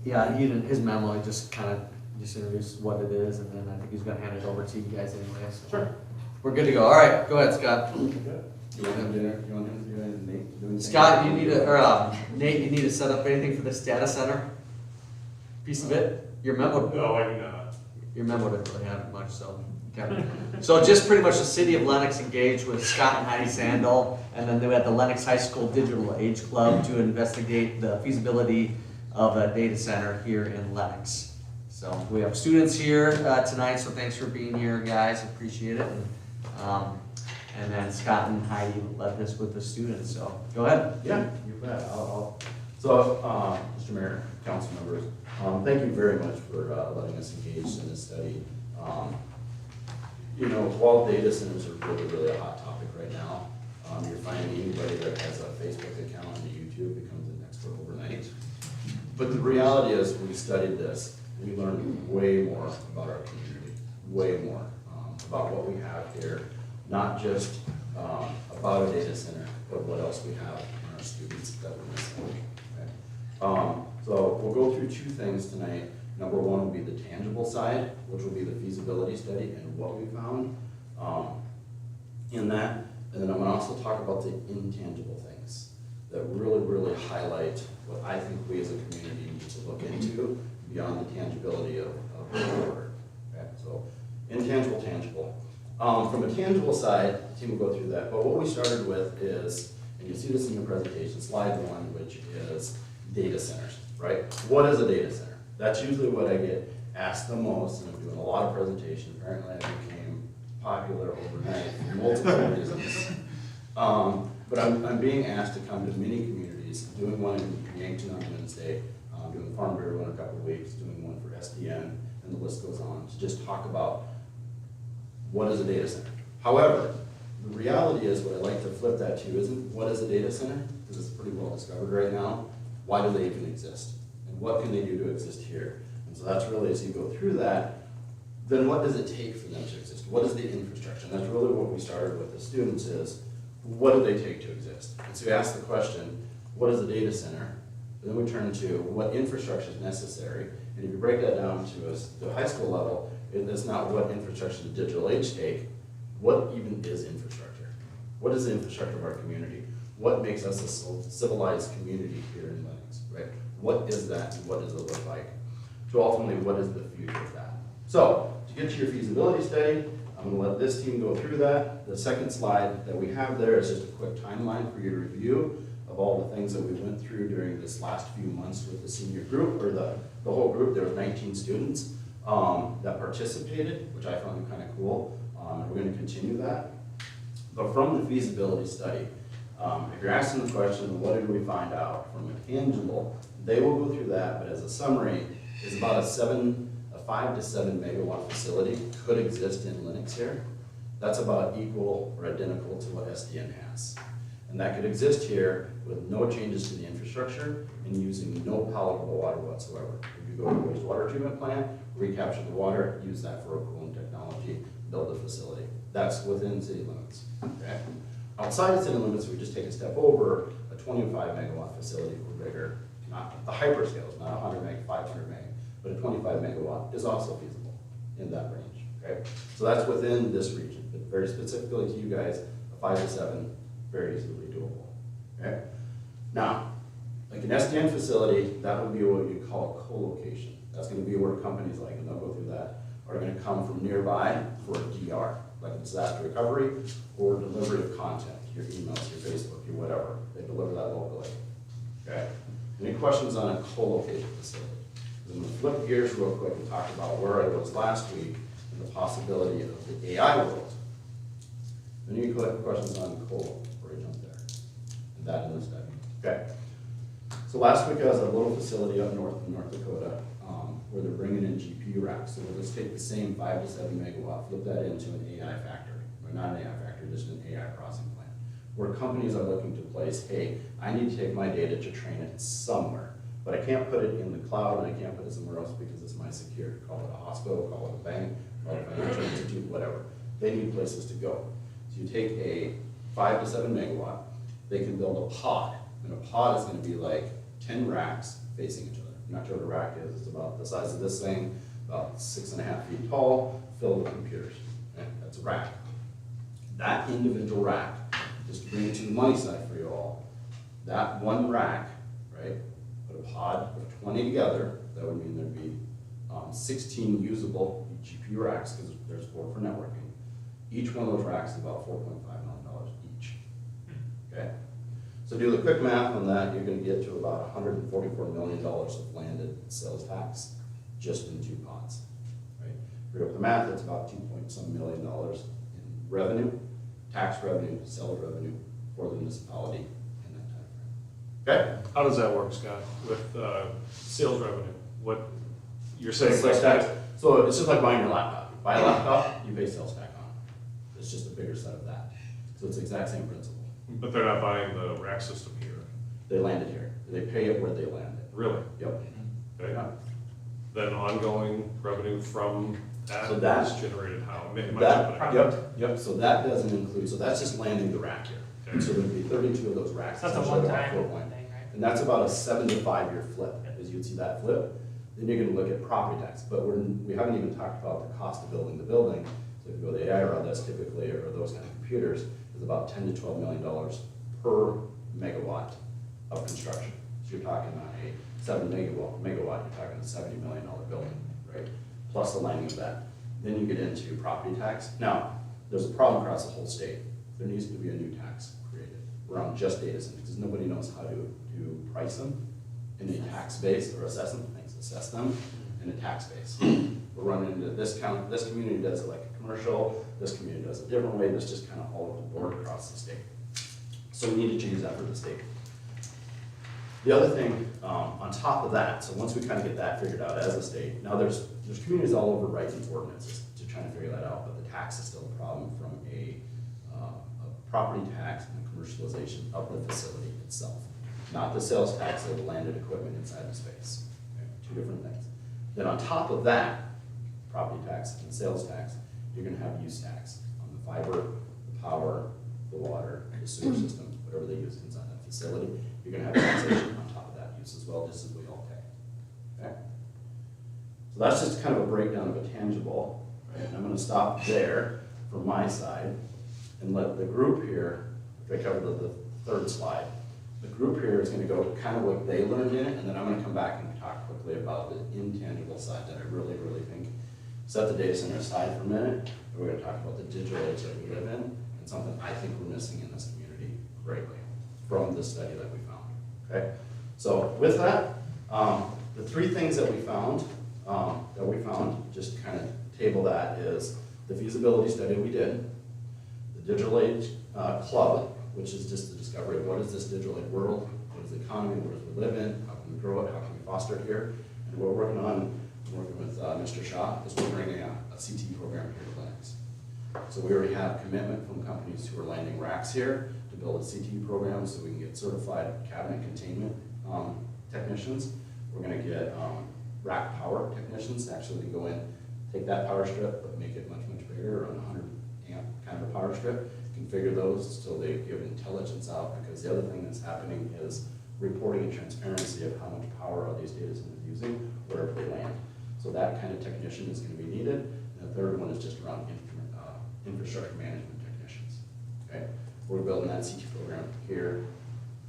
Yeah, he didn't, his memo, he just kind of just introduced what it is, and then I think he's gonna hand it over to you guys anyway, so. Sure. We're good to go. All right, go ahead, Scott. Good. You want him to do anything, Nate? Scott, you need to, or Nate, you need to set up anything for this data center piece of it? Your memo, No, I do not. your memo didn't really have much, so. Okay. So just pretty much the city of Lennox engaged with Scott and Heidi Sandel, and then they had the Lennox High School Digital Age Club to investigate the feasibility of a data center here in Lennox. So we have students here tonight, so thanks for being here, guys, appreciate it. And then Scott and Heidi led this with the students, so go ahead. Yeah, you bet. So, Mr. Mayor, council members, thank you very much for letting us engage in this study. You know, while data centers are really a hot topic right now, you're finding anybody that has a Facebook account and a YouTube becomes an expert overnight. But the reality is, when we studied this, we learned way more about our community, way more about what we have here, not just about a data center, but what else we have in our students that we're missing. Okay? So we'll go through two things tonight. Number one will be the tangible side, which will be the feasibility study and what we found in that. And then I'm gonna also talk about the intangible things that really highlight what I think we as a community need to look into beyond the tangibility of the order. Okay? So intangible, tangible. From a tangible side, the team will go through that, but what we started with is, and you see this in your presentation, slide one, which is data centers, right? What is a data center? That's usually what I get asked the most, and I'm doing a lot of presentation. Apparently I became popular overnight for multiple reasons. But I'm being asked to come to many communities, doing one in Yankton on Wednesday, doing the Farm Bureau in a couple of weeks, doing one for SDN, and the list goes on, to just talk about what is a data center. However, the reality is, what I like to flip that to isn't what is a data center, because it's pretty well discovered right now. Why do they even exist? And what can they do to exist here? And so that's really, as you go through that, then what does it take for them to exist? What is the infrastructure? And that's really what we started with the students is, what do they take to exist? And so we ask the question, what is a data center? And then we turn to what infrastructure is necessary. And if you break that down to the high school level, it's not what infrastructure the digital age take. What even is infrastructure? What is the infrastructure of our community? What makes us a civilized community here in Lennox, right? What is that and what does it look like? So ultimately, what is the future of that? So, to get to your feasibility study, I'm gonna let this team go through that. The second slide that we have there is just a quick timeline for you to review of all the things that we went through during this last few months with the senior group, or the whole group. There were 19 students that participated, which I found kind of cool. And we're gonna continue that. But from the feasibility study, if you're asking the question, what did we find out from a tangible, they will go through that, but as a summary, is about a 5 to 7 megawatt facility could exist in Lennox here. That's about equal or identical to what SDN has. And that could exist here with no changes to the infrastructure and using no palatable water whatsoever. If you go to a wastewater treatment plant, recapture the water, use that for a cooling technology, build a facility. That's within city limits. Okay? Outside of city limits, we just take a step over a 25 megawatt facility or bigger, not the hyperscales, not 100 meg, 500 meg, but a 25 megawatt is also feasible in that range. Okay? So that's within this region, but very specifically to you guys, a 5 to 7, very easily doable. Okay? Now, like an SDN facility, that would be what you call a co-location. That's going to be where companies like, and they'll go through that, are going to come from nearby for a DR, like a disaster recovery or delivery of content, your emails, your Facebook, your whatever. They deliver that locally. Okay? Any questions on a co-location facility? I'm going to flip gears real quick and talk about where I was last week and the possibility of the AI world. Any questions on co before I jump there? And that in the study. Okay. So last week I was at a little facility up north in North Dakota where they're bringing in GPU racks. So we'll just take the same 5 to 7 megawatt, flip that into an AI factory, or not an AI factory, just an AI processing plant, where companies are looking to place, hey, I need to take my data to train it somewhere, but I can't put it in the cloud and I can't put it somewhere else because it's my security. Call it a hospital, call it a bank, call it a financial institute, whatever. They need places to go. So you take a 5 to 7 megawatt, they can build a pod, and a pod is going to be like 10 racks facing each other. You know what a rack is? It's about the size of this thing, about 6.5 feet tall, filled with computers. Okay? That's a rack. That individual rack, just to bring it to the money side for you all, that one rack, right, put a pod of 20 together, that would mean there'd be 16 usable GPU racks, because there's 4 for networking. Each one of those racks is about $4.5 million each. Okay? So do the quick math on that, you're going to get to about $144 million of landed sales tax just in 2 pods. Right? If you do the math, it's about $2.some million in revenue, tax revenue, sales revenue for the municipality in that time frame. Okay? How does that work, Scott, with sales revenue? What you're saying? Sales tax. So it's just like buying your laptop. You buy a laptop, you pay sales tax on it. It's just a bigger set of that. So it's the exact same principle. But they're not buying the rack system here. They landed here. They pay it where they landed. Really? Yep. Okay. Yeah. Then ongoing revenue from that So that- is generated how? Yep. So that doesn't include, so that's just landing the rack here. Okay. So there'd be 32 of those racks. That's a essentially, about one-time 4 thing, point. right? And that's about a 7 to 5 year flip, as you'd see that flip. Then you're gonna look at property tax, but we haven't even talked about the cost of building the building. So if you go to the AI route, that's typically, or those kind of computers, is about $10 to $12 million per megawatt of construction. So you're talking on a 7 megawatt, you're talking a $70 million building, right? Plus the landing of that. Then you get into property tax. Now, there's a problem across the whole state. There needs to be a new tax created around just data centers, because nobody knows how to price them in a tax base or assess them in a tax base. We're running into this community does it like a commercial, this community does it a different way, this just kind of all over the board across the state. So we need to change that for the state. The other thing, on top of that, so once we kind of get that figured out as a state, now there's communities all over writing ordinances to try to figure that out, but the tax is still a problem from a property tax and a commercialization of the facility itself. Not the sales tax of the landed equipment inside the space. Okay? 2 different things. Then on top of that, property tax and sales tax, you're gonna have use tax on the fiber, the power, the water, the sewer system, whatever they use inside that facility. You're gonna have taxation on top of that use as well, just as we all pay. Okay? So that's just kind of a breakdown of a tangible, right? And I'm gonna stop there from my side and let the group here, if I cover the 3rd slide, the group here is gonna go kind of what they learned in it, and then I'm gonna come back and talk quickly about the intangible side that I really, really think, set the data center aside for a minute, and we're gonna talk about the digital age that we live in, and something I think we're missing in this community greatly from this study that we found, okay? So with that, the 3 things that we found, just to kind of table that, is the feasibility study we did, the digital age club, which is just the discovery of what is this digital age world, what is the economy, where does we live in, how can we grow it, how can we foster it here, and we're working with Mr. Shaw, is we're bringing a CT program here to Lennox. So we already have commitment from companies who are landing racks here to build a CT program so we can get certified cabinet containment technicians. We're gonna get rack power technicians to actually go in, take that power strip, but make it much, much bigger, around 100 amp kind of a power strip, configure those so they give intelligence out, because the other thing that's happening is reporting and transparency of how much power are these data centers using wherever they land. So that kind of technician is going to be needed. And the 3rd one is just around infrastructure management technicians. Okay, we're building that CT program here.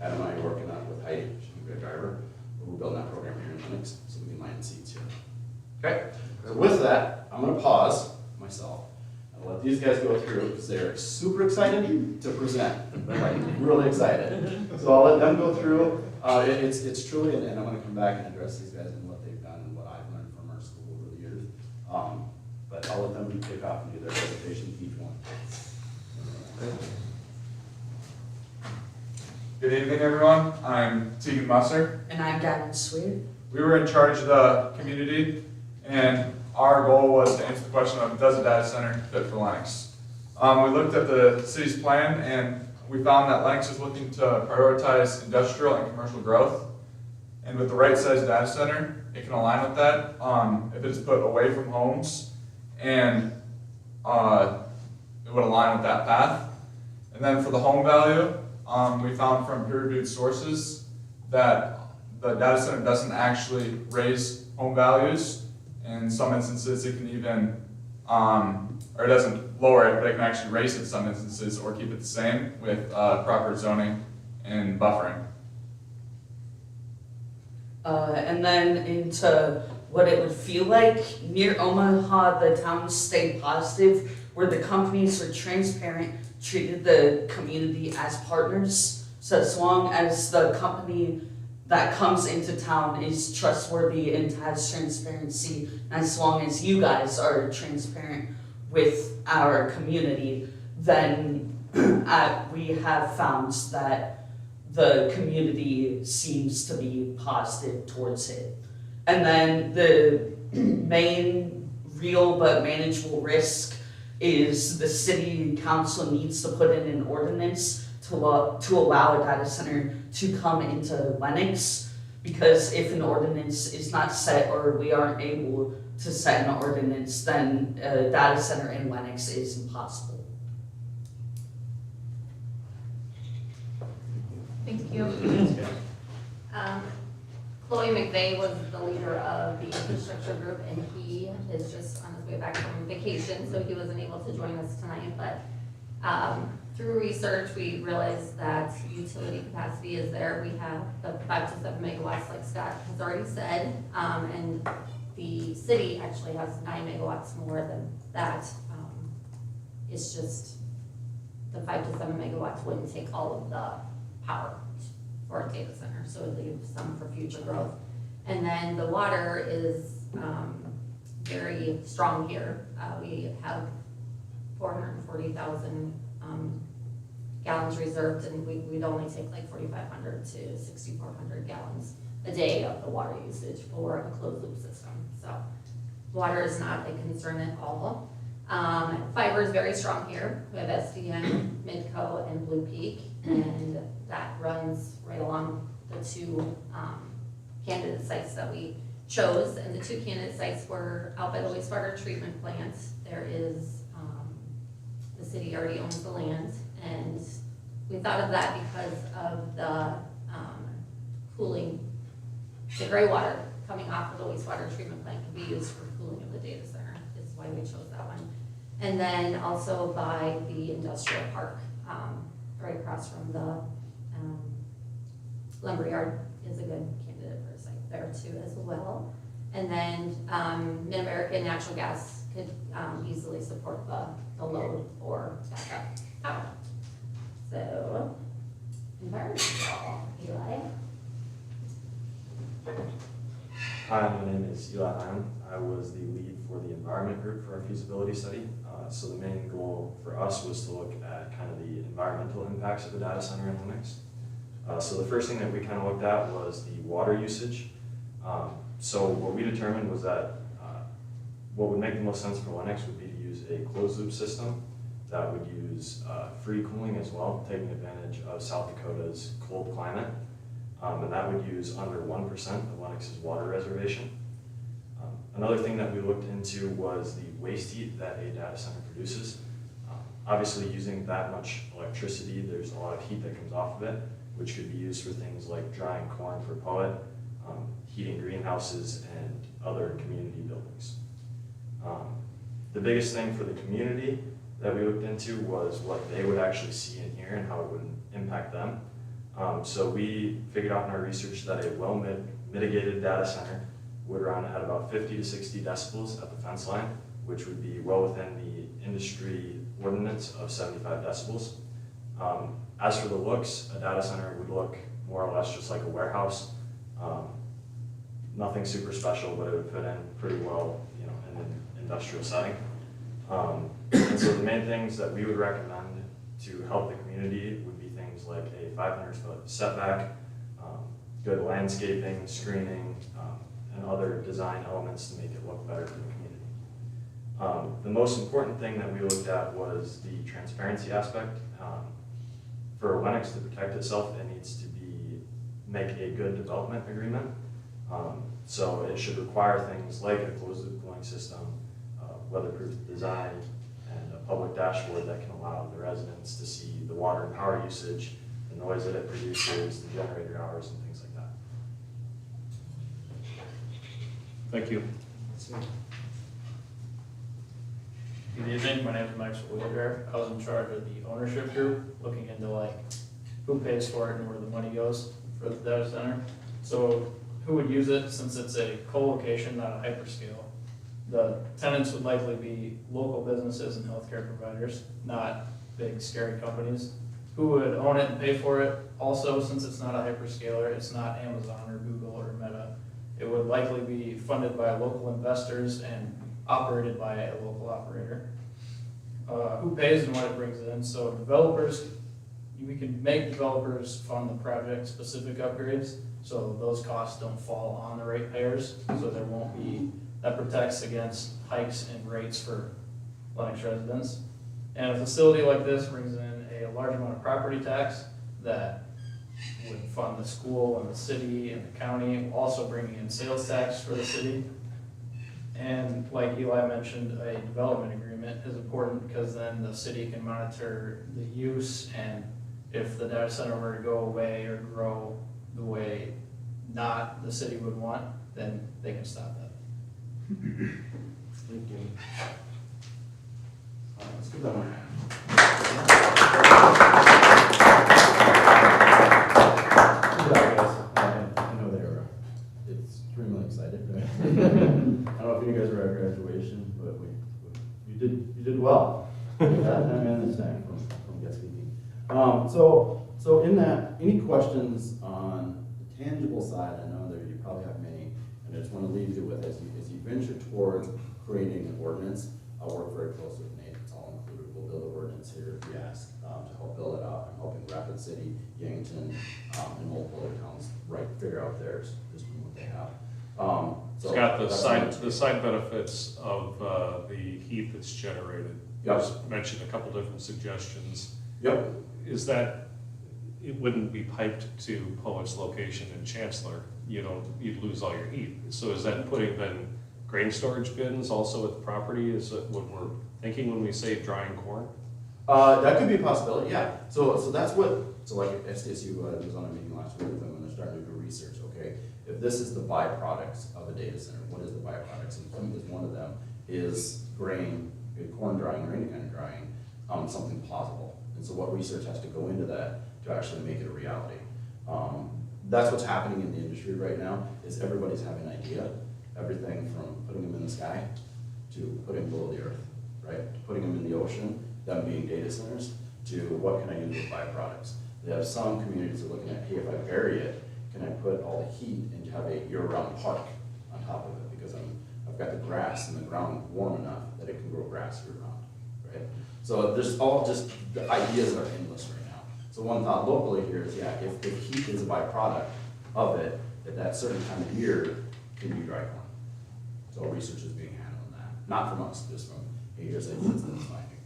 Adam and I are working on it with Heidi, she's a good driver. But we're building that program here in Lennox so we can land seats here. Okay, so with that, I'm going to pause myself. I'll let these guys go through because they're super excited to present. They're like really excited. So I'll let them go through. It's truly, and I'm going to come back and address these guys and what they've done and what I've learned from our school over the years. But I'll let them kick off and do their presentation, each one. Good evening, everyone. I'm Tegan Musser. And I'm Gavin Sweet. We were in charge of the community, and our goal was to answer the question of, does a data center fit for Lennox? We looked at the city's plan, and we found that Lennox is looking to prioritize industrial and commercial growth. And with the right size data center, it can align with that. If it is put away from homes, and it would align with that path. And then for the home value, we found from peer-reviewed sources that the data center doesn't actually raise home values. In some instances, it can even, or it doesn't lower it, but it can actually raise it in some instances or keep it the same with proper zoning and buffering. And then into what it would feel like near Omaha, the towns stayed positive, where the companies were transparent, treated the community as partners. So as long as the company that comes into town is trustworthy and has transparency, and as long as you guys are transparent with our community, then we have found that the community seems to be positive towards it. And then the main real but manageable risk is the city council needs to put in an ordinance to allow a data center to come into Lennox, because if an ordinance is not set or we aren't able to set an ordinance, then a data center in Lennox is impossible. Thank you. Chloe McVeigh was the leader of the infrastructure group, and he is just on his way back from vacation, so he wasn't able to join us tonight. But through research, we realized that utility capacity is there. We have the 5 to 7 megawatts, like Scott has already said, and the city actually has 9 megawatts more than that. It's just the 5 to 7 megawatts wouldn't take all of the power for a data center, so it leaves some for future growth. And then the water is very strong here. We have 440,000 gallons reserved, and we'd only take like 4,500 to 6,400 gallons a day of the water usage for a closed loop system. So water is not a concern at all. Fiber is very strong here. We have SDN, Midco, and Blue Peak, and that runs right along the 2 candidate sites that we chose. And the 2 candidate sites were out by the wastewater treatment plant. There is, the city already owns the land, and we thought of that because of the cooling. The gray water coming off of the wastewater treatment plant can be used for cooling of the data center, is why we chose that one. And then also by the industrial park, right across from the lumberyard is a good candidate for a site there too as well. And then Mid-American Natural Gas could easily support the load for backup power. So, environmental, Eli. Hi, my name is Eli Hyman. I was the lead for the environment group for our feasibility study. So the main goal for us was to look at kind of the environmental impacts of the data center in Lennox. So the first thing that we kind of looked at was the water usage. So what we determined was that what would make the most sense for Lennox would be to use a closed loop system that would use free cooling as well, taking advantage of South Dakota's cold climate. And that would use under 1% of Lennox's water reservation. Another thing that we looked into was the waste heat that a data center produces. Obviously, using that much electricity, there's a lot of heat that comes off of it, which could be used for things like drying corn for Poet, heating greenhouses, and other community buildings. The biggest thing for the community that we looked into was what they would actually see and hear and how it would impact them. So we figured out in our research that a well-mitigated data center would run at about 50 to 60 decibels at the fence line, which would be well within the industry ordinance of 75 decibels. As for the looks, a data center would look more or less just like a warehouse. Nothing super special, but it would fit in pretty well, you know, in an industrial setting. And so the main things that we would recommend to help the community would be things like a 500-foot setback, good landscaping, screening, and other design elements to make it look better for the community. The most important thing that we looked at was the transparency aspect. For Lennox to protect itself, it needs to make a good development agreement. So it should require things like a closed loop cooling system, weatherproof design, and a public dashboard that can allow the residents to see the water and power usage, the noise that it produces, the generator hours, and things like that. Thank you. Good evening, my name is Max Wheeler. I was in charge of the ownership group, looking into like who pays for it and where the money goes for the data center. So who would use it, since it's a co-location, not a hyperscale? The tenants would likely be local businesses and healthcare providers, not big scary companies. Who would own it and pay for it? Also, since it's not a hyperscaler, it's not Amazon or Google or Meta. It would likely be funded by local investors and operated by a local operator. Who pays and what it brings in? So developers, we can make developers fund the project-specific upgrades, so those costs don't fall on the ratepayers, so there won't be, that protects against hikes in rates for Lennox residents. And a facility like this brings in a large amount of property tax that would fund the school and the city and the county, also bringing in sales tax for the city. And like Eli mentioned, a development agreement is important because then the city can monitor the use, and if the data center were to go away or grow the way not the city would want, then they can stop that. Thank you. Let's give that one. Good job, guys. I know they were extremely excited. Right? I don't know if you guys were at graduation, but you did well. That I understand from guest speaking. So in that, any questions on the tangible side? I know that you probably have many, and I just want to leave you with as you venture towards creating an ordinance. I'll work very closely with Nate. It's all included. We'll build an ordinance here if you ask to help build it out. I'm helping Rapid City, Yankton, and multiple other towns figure out theirs, just from what they have. It's got the side benefits of the heat that's generated. Yep. You just mentioned a couple different suggestions. Yep. Is that it wouldn't be piped to Poet's location in Chancellor? You'd lose all your heat. So is that putting then grain storage bins also at the property? Is that what we're thinking when we say drying corn? That could be a possibility, yeah. So that's what, like SDSU was on a meeting last week with them, and they're starting to do research, okay? If this is the byproducts of a data center, what is the byproducts? And heat is one of them, is grain, corn drying or any kind of drying, something plausible. And so what research has to go into that to actually make it a reality? That's what's happening in the industry right now, is everybody's having an idea. Everything from putting them in the sky to putting below the earth, right? To putting them in the ocean, them being data centers, to what can I use with byproducts. They have some communities that are looking at, hey, if I bury it, can I put all the heat and have a year-round park on top of it? Because I've got the grass and the ground warm enough that it can grow grass year-round, right? So there's all just, the ideas are endless right now. So one thought locally here is, yeah, if heat is a byproduct of it, at that certain time of year, can you dry corn? So research is being handled on that. Not from us, just from, hey, here's ideas and finding.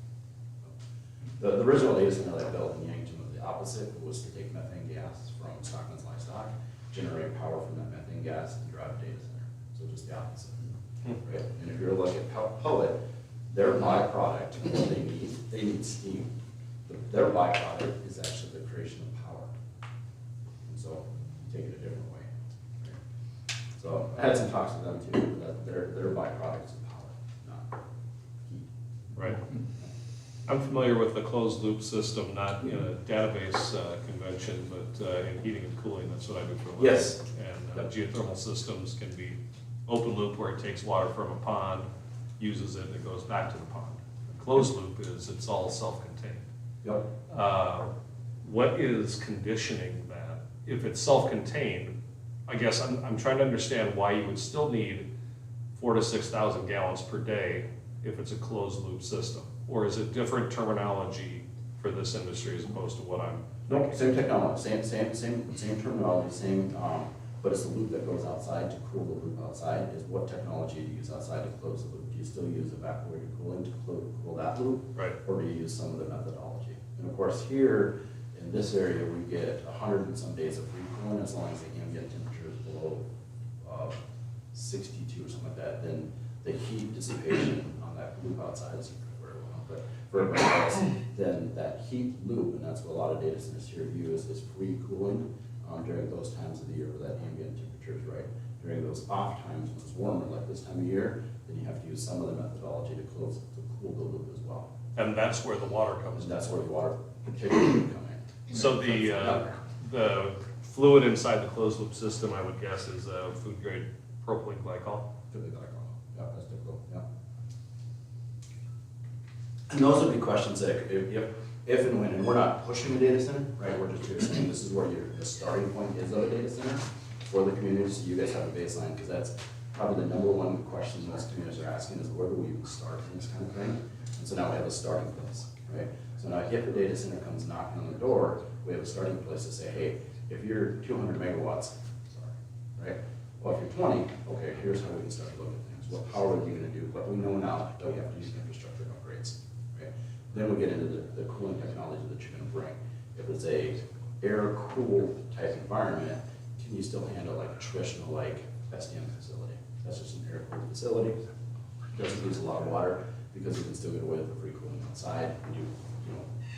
The original data center that I built in Yankton was the opposite. It was to take methane gas from Stockman's livestock, generate power from that methane gas, and drive a data center. So just the opposite, right? And if you're looking at pellet, their byproduct, what they need steam. Their byproduct is actually the creation of power. And so you take it a different way. Right? So I had some talks with them too, that their byproduct is power, not heat. Right. I'm familiar with the closed loop system, not in a database convention, but in heating and cooling. That's what I do for a living. Yes. And geothermal systems can be open loop, where it takes water from a pond, uses it, and it goes back to the pond. A closed loop is it's all self-contained. Yep. What is conditioning that? If it's self-contained, I guess I'm trying to understand why you would still need 4,000 to 6,000 gallons per day if it's a closed loop system. Or is it different terminology for this industry as opposed to what I'm Nope, same technology, same terminology, but it's the loop that goes outside to cool the loop outside. Is what technology do you use outside to close the loop? Do you still use evaporative cooling to cool that loop? Right. Or do you use some of the methodology? And of course here, in this area, we get 100 and some days of free cooling, as long as the ambient temperature is below 62 or something like that, then the heat dissipation on that loop outside is very well. But for everybody else, then that heat loop, and that's what a lot of data centers here use, is free cooling during those times of the year where that ambient temperature is right. During those off times when it's warmer, like this time of year, then you have to use some other methodology to cool the loop as well. And that's where the water comes And in. that's where the water particularly would come in. So the fluid inside the closed loop system, I would guess, is food grade propylene glycol. Typically glycol, yeah, that's typical, yeah. And those would be questions that if and when, and we're not pushing a data center, right, we're just saying this is where the starting point is of a data center for the community, so you guys have a baseline, because that's probably the number one question most communities are asking is where do we even start in this kind of thing? And so now we have a starting place, right? So now if the data center comes knocking on the door, we have a starting place to say, hey, if you're 200 megawatts, right? Well, if you're 20, okay, here's how we can start to look at things. What power are you gonna do? What we know now that we have to use infrastructure upgrades, right? Then we get into the cooling technology that you're gonna bring. If it's a air-cooled type environment, can you still handle like a traditional like SDM facility? That's just an air-cooled facility. Doesn't use a lot of water because you can still get away with the free cooling outside and do,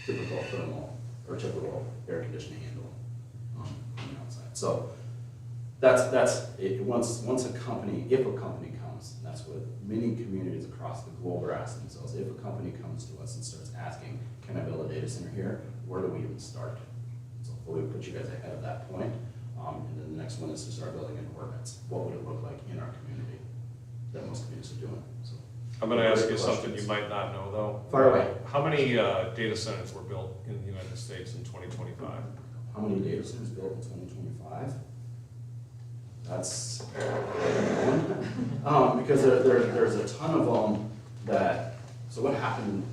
typical thermal or typical air conditioning handle on the outside. So that's it. Once a company, if a company comes, and that's what many communities across the globe are asking themselves, if a company comes to us and starts asking, can I build a data center here? Where do we even start? So we put you guys ahead of that point. And then the next one is to start building in ordinance. What would it look like in our community that most communities are doing? So I'm gonna ask you something you might not know though. fire away. How many data centers were built in the United States in 2025? How many data centers built in 2025? That's because there's a ton of them that. So what happened?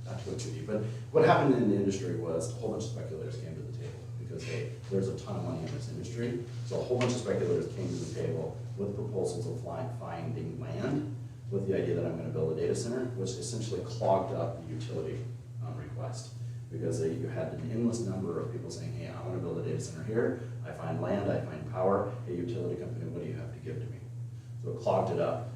Not to go too deep, but what happened in the industry was a whole bunch of speculators came to the table because hey, there's a ton of money in this industry. So a whole bunch of speculators came to the table with proposals of finding land with the idea that I'm going to build a data center, which essentially clogged up the utility request. Because you had an endless number of people saying, hey, I want to build a data center here, I find land, I find power, hey, utility company, what do you have to give to me? So it clogged it up.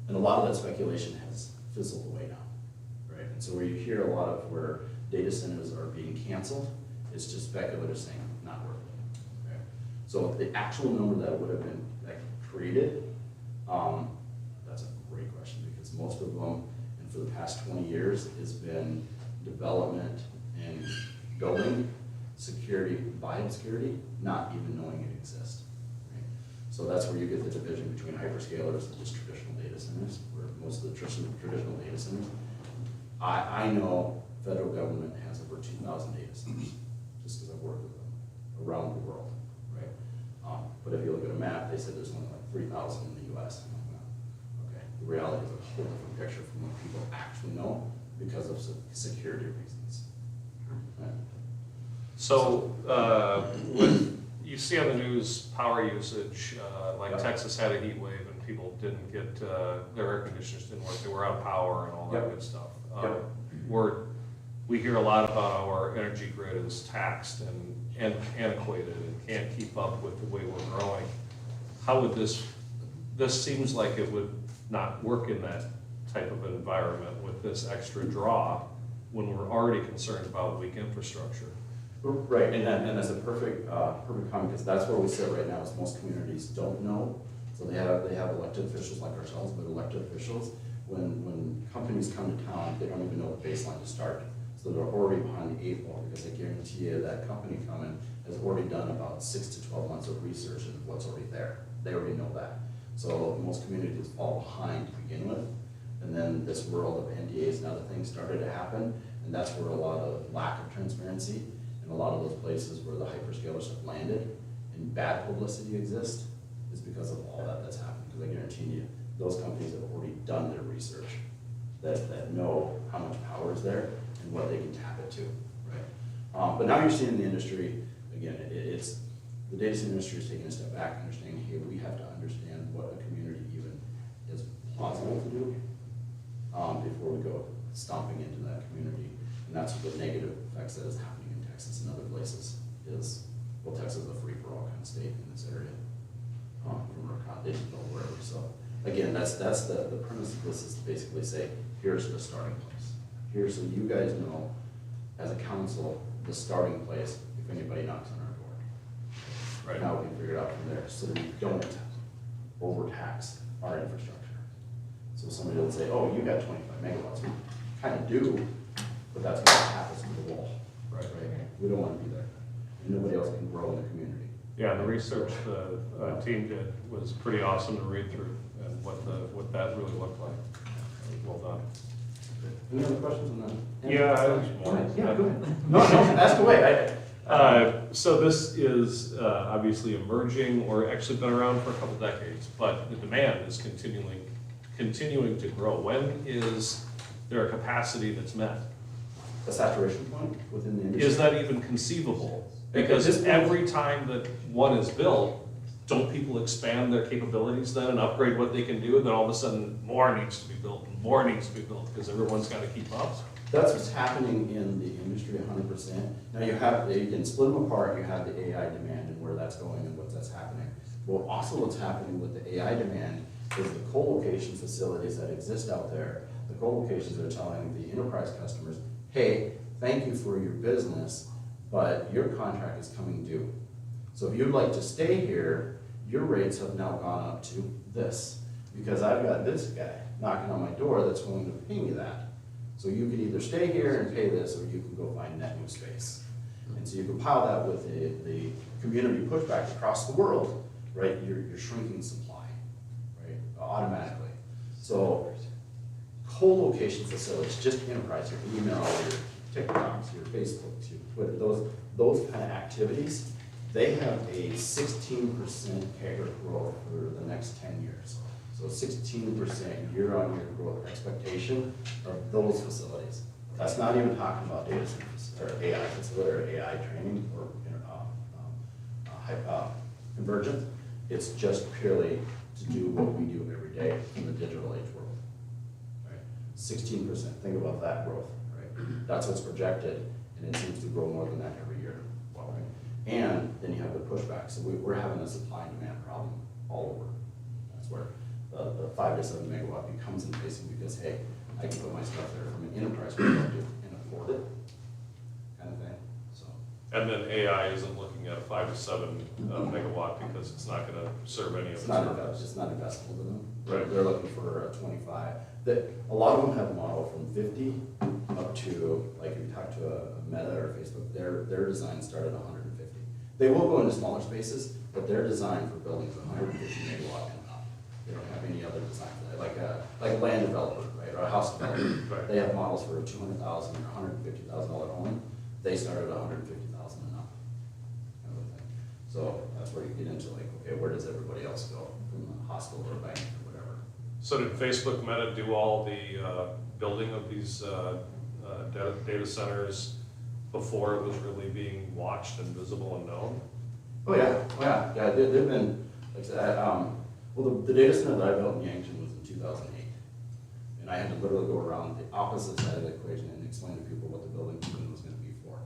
And a lot of that speculation has fizzled away now, right? And so where you hear a lot of where data centers are being canceled, it's just speculators saying, not worth it, right? So the actual number that would have been created, that's a great question because most of them, and for the past 20 years, has been development and building security by obscurity, not even knowing it exists. Right? So that's where you get the division between hyperscalers and just traditional data centers, where most of the traditional data centers. I know federal government has over 2,000 data centers, just because I've worked with them around the world, right? But if you look at a map, they said there's only like 3,000 in the US. I'm like, well, okay, the reality is a whole different picture from what people actually know because of security reasons. Right. So when you see on the news power usage, like Texas had a heat wave and people didn't get, their air conditioners didn't work, they were out of power and all that good stuff. We hear a lot about our energy grid is taxed and antiquated and can't keep up with the way we're growing. How would this seems like it would not work in that type of environment with this extra draw when we're already concerned about weak infrastructure. Right, and that's a perfect comment because that's where we sit right now. Is most communities don't know, so they have elected officials like ourselves, but elected officials when companies come to town, they don't even know the baseline to start. So they're already behind the 8 ball because I guarantee you that company coming has already done about 6 to 12 months of research and what's already there. They already know that. So most communities fall behind to begin with. And then this world of NDAs and other things started to happen, and that's where a lot of lack of transparency and a lot of those places where the hyperscalers have landed and bad publicity exists is because of all that's happened. Because I guarantee you, those companies have already done their research that know how much power is there and what they can tap it to, right? But now you're seeing in the industry, again, it's the data center industry is taking a step back, understanding, hey, we have to understand what a community even is plausible to do before we go stomping into that community. And that's what the negative effects that is happening in Texas and other places is, well, Texas is a free-for-all kind of state in this area. From ERCOT, they didn't know wherever. So again, that's the premise of this is to basically say, here's the starting place. Here's so you guys know, as a council, the starting place if anybody knocks on our door. Right. Now we can figure it out from there, so that we don't overtax our infrastructure. So somebody will say, oh, you got 25 megawatts, we kind of do, but that's gonna tap us to the wall, Right. right? We don't wanna be there, and nobody else can grow in the community. Yeah, the research the team did was pretty awesome to read through, and what that really looked like. Well done. Any other questions on that? Yeah, Go ahead. Yeah, go ahead. No, ask away. So this is obviously emerging, or actually been around for a couple decades, but the demand is continuing to grow. When is there a capacity that's met? A saturation point within the industry? Is that even conceivable? Because every time that one is built, don't people expand their capabilities then and upgrade what they can do? And then all of a sudden, more needs to be built and more needs to be built because everyone's got to keep up. That's what's happening in the industry 100%. Now you can split them apart, you have the AI demand and where that's going and that's happening. Well, also what's happening with the AI demand is the co-location facilities that exist out there, the co-locations are telling the enterprise customers, hey, thank you for your business, but your contract is coming due. So if you'd like to stay here, your rates have now gone up to this, because I've got this guy knocking on my door that's willing to pay me that. So you can either stay here and pay this, or you can go find net new space. And so you compile that with the community pushback across the world, right? You're shrinking supply, right? Automatically. So co-location facilities, just enterprise, your email, your TikToks, your Facebooks, your Twitter, those kind of activities, they have a 16% CAGR growth for the next 10 years. So 16% year-on-year growth expectation of those facilities. That's not even talking about data centers or AI facility or AI training or convergence. It's just purely to do what we do every day in the digital age world. Right? 16%. Think about that growth. Right? That's what's projected, and it seems to grow more than that every year. Right? And then you have the pushback. So we're having a supply and demand problem all over. That's where the 5 to 7 megawatt becomes enticing because, hey, I can put my stuff there from an enterprise perspective and afford it, kind of thing. So. And then AI isn't looking at a 5 to 7 megawatt because it's not going to serve any of It's its not purpose. it's not investable to them. Right. They're looking for a 25. A lot of them have a model from 50 up to, like if you talk to a Meta or Facebook, their design started at 150. They will go into smaller spaces, but their design for buildings is 150 megawatt and up. They don't have any other design for that, like a land developer, right, or a house developer. Right. They have models for $200,000 or $150,000 home. They started at $150,000 and up, kind of a thing. So that's where you get into like, okay, where does everybody else go from a hospital or a bank or whatever? So did Facebook Meta do all the building of these data centers before it was really being watched and visible and known? Oh yeah. They've been, like I said, well, the data center that I built in Yankton was in 2008. And I had to literally go around the opposite side of the equation and explain to people what the building even was gonna be for,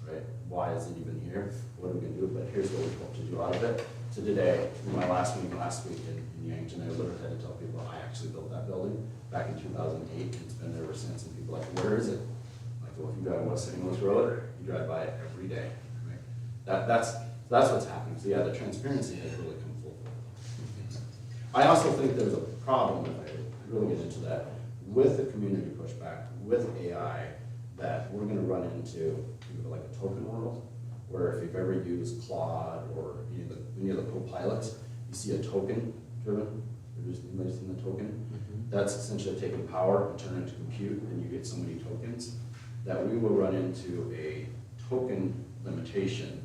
right? Why is it even here? What are we gonna do? But here's what we hope to do out of it. So today, in my last meeting last week in Yankton, I literally had to tell people I actually built that building back in 2008. It's been there ever since. And people are like, where is it? I'm like, well, if you drive West St. Louis Road, you drive by it every day, right? That's what's happening. So yeah, the transparency has really come full. I also think there's a problem, if I really get into that, with the community pushback, with AI, that we're gonna run into like a token world, where if you've ever used Claude or any of the co-pilots, you see a token driven, anybody seen the token? That's essentially taking power and turning it into compute, and you get so many tokens, that we will run into a token limitation.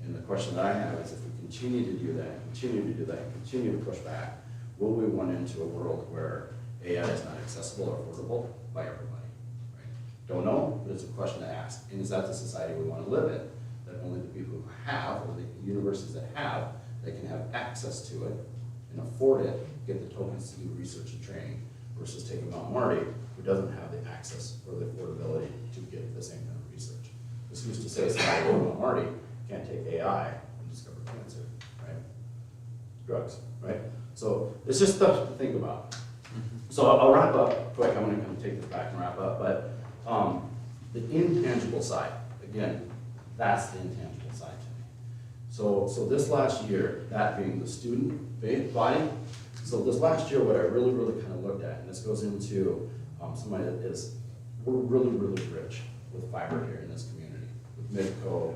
And the question that I have is if we continue to do that, continue to push back, will we run into a world where AI is not accessible or affordable by everybody? Right? Don't know, but it's a question to ask. And is that the society we want to live in? That only the people who have, or the universities that have, they can have access to it and afford it, get the tokens to do research and training, versus taking Mount Marty, who doesn't have the access or the affordability to get the same kind of research. This used to say somebody in Mount Marty can't take AI and discover cancer, right? Drugs, right? So it's just stuff to think about. So I'll wrap up quick. I'm going to kind of take this back and wrap up. But the intangible side, again, that's the intangible side to me. So this last year, that being the student body, so this last year, what I really kind of looked at, and this goes into somebody that is, we're really rich with fiber here in this community. With Midco,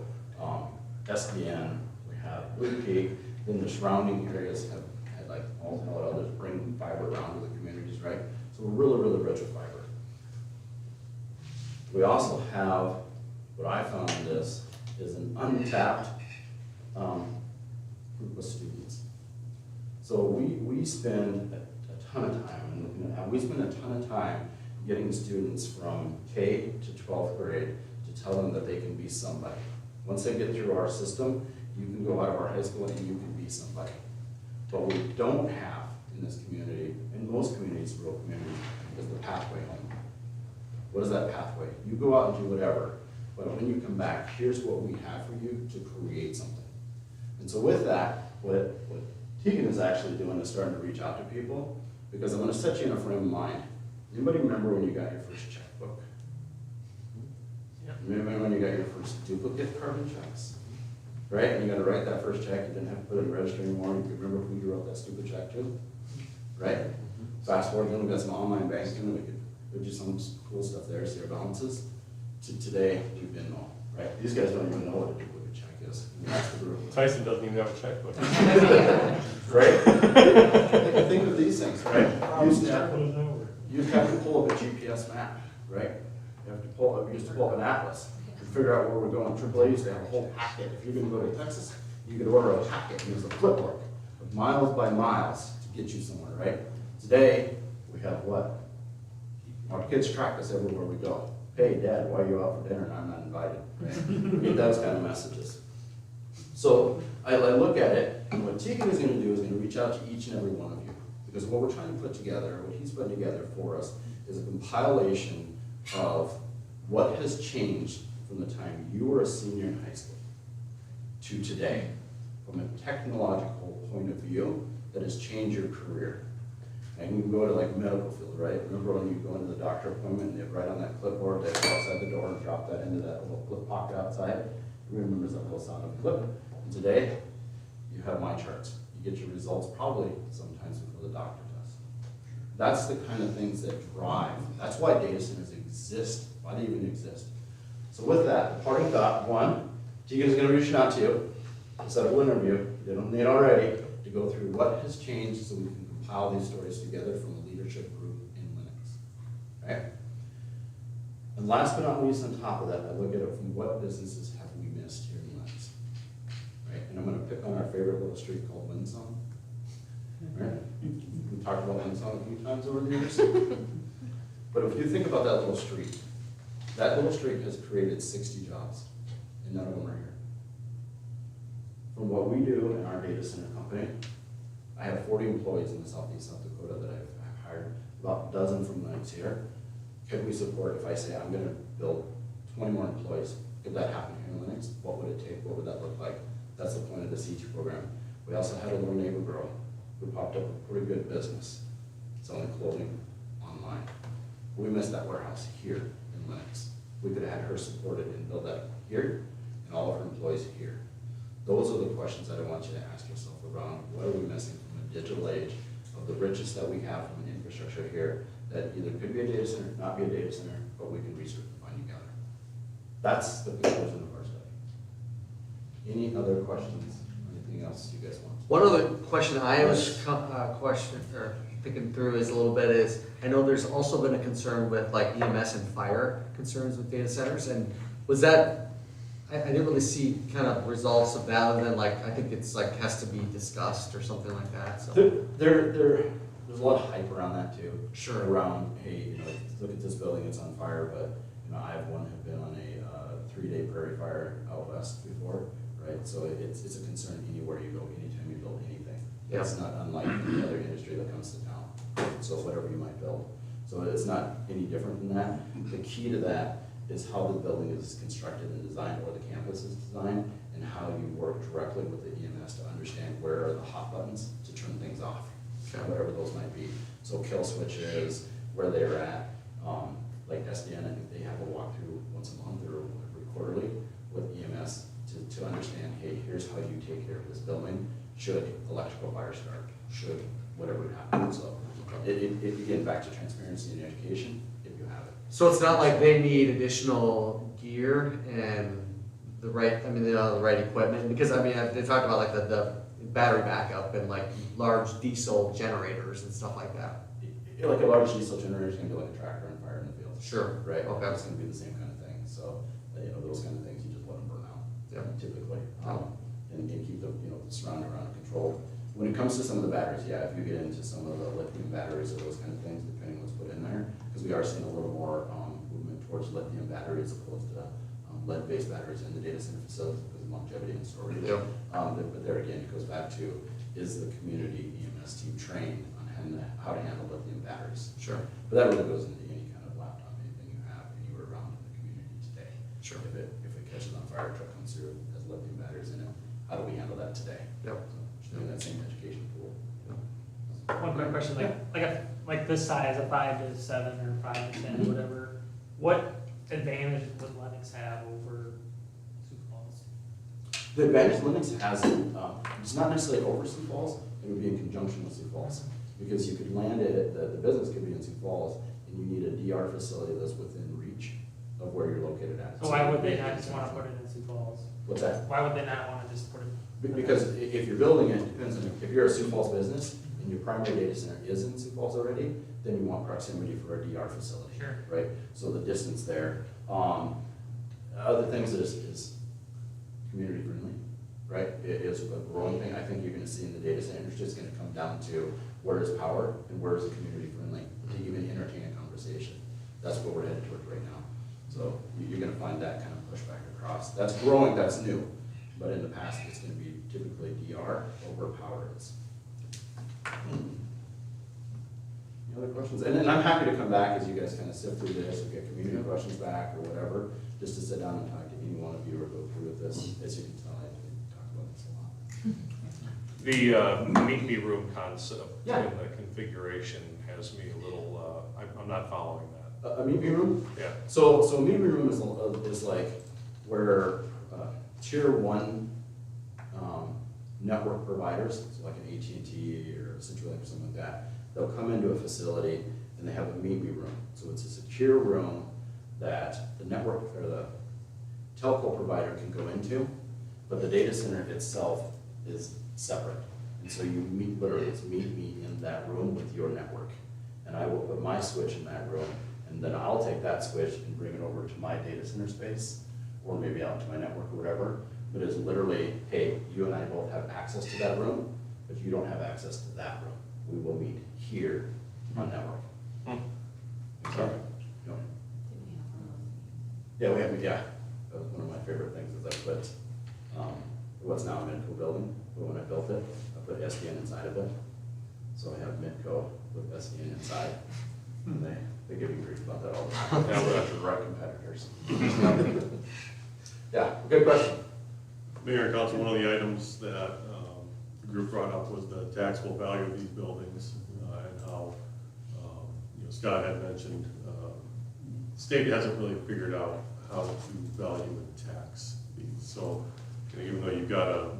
SDN, we have Blue Peak, then the surrounding areas have had like all the others bring fiber around to the communities, right? So we're really rich with fiber. We also have, what I found in this, is an untapped group of students. So we spend a ton of time, and we spend a ton of time getting students from K to 12th grade to tell them that they can be somebody. Once they get through our system, you can go out of our high school and you can be somebody. But what we don't have in this community, in most communities, rural communities, is the pathway home. What is that pathway? You go out and do whatever, but when you come back, here's what we have for you to create something. And so with that, what Tegan is actually doing is starting to reach out to people, because I'm gonna set you in a frame of mind. Anybody remember when you got your first checkbook? Yeah. Remember when you got your first duplicate carbon checks? Right, and you gotta write that first check, you didn't have to put it in the register anymore, you could remember who you wrote that stupid check to? Right? Fast forward, then we got some online banking, and we could do some cool stuff there, see our balances. To today, we've been all, right? These guys don't even know what a duplicate check is. And that's the group. Tyson doesn't even have a checkbook. Right? Think of these things, right? You used to have to pull up a GPS map, right? You have to pull up, you used to pull up an atlas and figure out where we're going. AAA used to have a whole packet. If you're gonna go to Texas, you could order a packet, and it was a clipboard of miles by miles to get you somewhere, right? Today, we have what? Our kids track us everywhere we go. Hey, Dad, why are you out for dinner and I'm not invited? Right? We get those kind of messages. So I look at it, and what Tegan is going to do is going to reach out to each and every one of you. Because what we're trying to put together, what he's putting together for us, is a compilation of what has changed from the time you were a senior in high school to today, from a technological point of view that has changed your career. And you can go to like medical field, right? Remember when you go into the doctor appointment and they write on that clipboard, they go outside the door and drop that into that little clip pocket outside? Everyone remembers that little sound of a clip. And today, you have my charts. You get your results probably sometimes before the doctor does. That's the kind of things that drive. That's why data centers exist, why they even exist. So with that, the parting thought, one, Tegan's gonna reach out to you, to set up an interview, you don't need already, to go through what has changed so we can compile these stories together from a leadership group in Lennox, right? And last but not least, on top of that, I look at it from what businesses have we missed here in Lennox, right? And I'm gonna pick on our favorite little street called Winsong, right? We talked about Winsong a few times over the years. But if you think about that little street has created 60 jobs, and none of them are here. From what we do in our data center company, I have 40 employees in the southeast South Dakota that I've hired, about a dozen from Lennox here. Could we support, if I say I'm gonna build 20 more employees, could that happen here in Lennox? What would it take? What would that look like? That's the point of the C2 program. We also had a little neighbor girl who popped up a pretty good business selling clothing online. We missed that warehouse here in Lennox. We could have had her supported and build that here, and all of her employees here. Those are the questions that I want you to ask yourself around what are we missing from a digital age of the richest that we have from an infrastructure here that either could be a data center, not be a data center, but we can research and find together. That's the conclusion of our study. Any other questions? Anything else you guys want? One other question I was thinking through is a little bit is, I know there's also been a concern with like EMS and fire concerns with data centers, and was that, I didn't really see kind of results of that, other than like, I think it's like has to be discussed or something like that, so. There's a lot of hype around that too. Sure. Around, hey, you know, look at this building, it's on fire, but, you know, I've been on a 3-day prairie fire out west before, right? So it's a concern anywhere you go, anytime you build anything. Yeah. It's not unlike any other industry that comes to town, so whatever you might build. So it's not any different than that. The key to that is how the building is constructed and designed, or the campus is designed, and how you work directly with the EMS to understand where are the hot buttons to turn things off, whatever those might be. So kill switches, where they're at, like SDN, I think they have a walkthrough once a month or every quarterly with EMS to to understand, hey, here's how you take care of this building, should electrical fire start, should whatever would happen. So again, back to transparency and education, if you have it. So it's not like they need additional gear and the right, the right equipment, because they talked about like the battery backup and like large diesel generators and stuff like that. Like a large diesel generator is gonna be like a tractor on fire in the field. Sure. Right? Okay. It's gonna be the same kind of thing, so, those kind of things, you just let them burn out. Yeah. Typically, and keep the, the surrounding around controlled. When it comes to some of the batteries, yeah, if you get into some of the lithium batteries or those kind of things, depending what's put in there, because we are seeing a little more, movement towards lithium batteries as opposed to, lead-based batteries in the data center facilities because of longevity and storage. Yep. But there again, it goes back to, is the community EMS team trained on how to handle lithium batteries? Sure. But that really goes into any kind of laptop, anything you have anywhere around in the community today. Sure. If it catches on fire, truck comes through, has lithium batteries in it, how do we handle that today? Yep. So, just doing that same education pool. One quick question, like this size, a 5 to 7 or 5 to 10, whatever, what advantage would Lennox have over Sioux Falls? The advantage Lennox has, it's not necessarily over Sioux Falls, it would be in conjunction with Sioux Falls. Because you could land it, the business could be in Sioux Falls, and you need a DR facility that's within reach of where you're located at. So why would they not just wanna put it in Sioux Falls? What's that? Why would they not wanna just put it? Because if you're building it, depends on, if you're a Sioux Falls business, and your primary data center is in Sioux Falls already, then you want proximity for a DR facility. Sure. Right, so the distance there. Other things is community friendly, right? It is a growing thing. I think you're gonna see in the data center, it's just gonna come down to where is power and where is it community friendly to even entertain a conversation. That's what we're headed toward right now. So you're gonna find that kind of pushback across. That's growing, that's new. But in the past, it's gonna be typically DR over power is. Any other questions? And I'm happy to come back as you guys kind of sift through this or get community questions back or whatever, just to sit down and talk to any one of you or go through with this. As you can tell, I talk about this a lot. The meet me room concept Yeah. in the configuration has me a little, I'm not following that. A meet me room? Yeah. So a meet me room is like where tier one network providers, so like an AT&T or CenturyLink or something like that, they'll come into a facility and they have a meet me room. So it's a secure room that the network or the telco provider can go into, but the data center itself is separate. And so you meet, literally it's meet me in that room with your network. And I will put my switch in that room, and then I'll take that switch and bring it over to my data center space, or maybe out to my network or whatever. But it's literally, hey, you and I both have access to that room, but you don't have access to that room. We will meet here on network. Okay. No. Yeah, we have, yeah. That was one of my favorite things is I put, what's now a Midco building, but when I built it, I put SDN inside of it. So I have Midco with SDN inside, and they give me grief about that all the time. Now we're after right competitors. Yeah, good question. Mayor and Council, one of the items that the group brought up was the taxable value of these buildings and how, Scott had mentioned, the state hasn't really figured out how to value and tax these. So even though you've got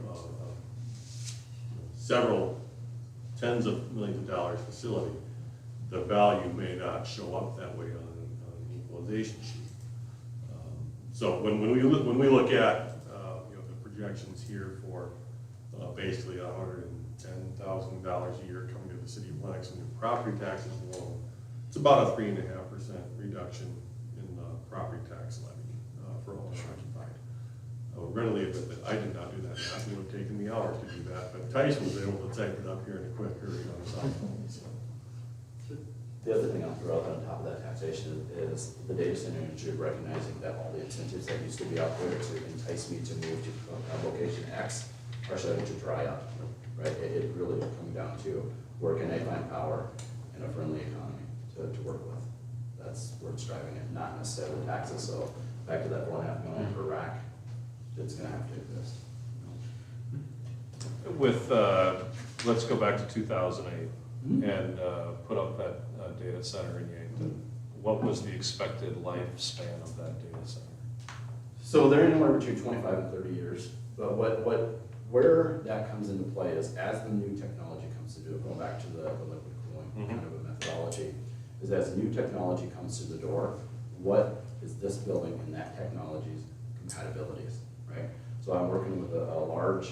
several tens of millions of dollars facility, the value may not show up that way on the equalization sheet. So when we look at the projections here for basically $110,000 a year coming to the city of Lennox in new property taxes alone, it's about a 3.5% reduction in property tax levy for owner occupied. Readily admit that I did not do that math. It would have taken me hours to do that, but Tyson was able to type it up here in a quick hurry on his iPhone. So. The other thing I'll throw out on top of that taxation is the data center industry recognizing that all the incentives that used to be out there to entice me to move to location X are starting to dry up, right? It really is coming down to where can I find power in a friendly economy to work with. That's where it's driving it, not necessarily taxes. So back to that $1.5 million per rack, it's gonna have to exist. With, let's go back to 2008 and put up that data center in Yankton. What was the expected lifespan of that data center? So they're anywhere between 25 and 30 years, but where that comes into play is as the new technology comes to do it, going back to the liquid cooling kind of a methodology, is as new technology comes through the door, what is this building and that technology's compatibilities, right? So I'm working with a large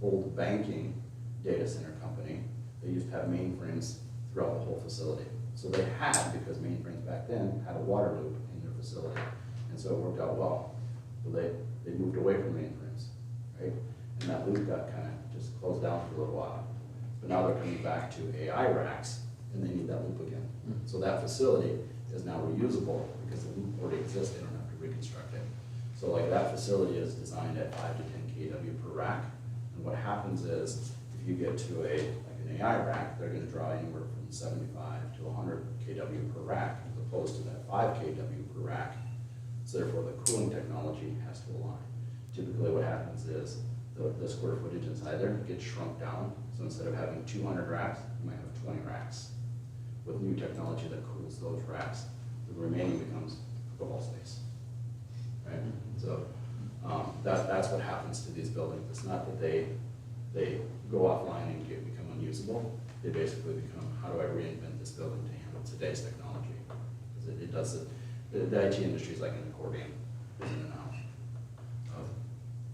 old banking data center company. They used to have mainframes throughout the whole facility. So they had, because mainframes back then had a water loop in their facility, and so it worked out well. Well, they moved away from mainframes, right? And that loop got kind of just closed down for a little while. But now they're coming back to AI racks, and they need that loop again. So that facility is now reusable because the loop already exists, they don't have to reconstruct it. So like that facility is designed at 5 to 10 kW per rack. And what happens is, if you get to like an AI rack, they're gonna draw anywhere from 75 to 100 kW per rack, as opposed to that 5 kW per rack. So therefore, the cooling technology has to align. Typically what happens is, the square footage inside there gets shrunk down. So instead of having 200 racks, you might have 20 racks. With new technology that cools those racks, the remaining becomes football space, right? So that's what happens to these buildings. It's not that they go offline and become unusable. They basically become, how do I reinvent this building to handle today's technology? Because it does it. The IT industry is like an accordion, in and out.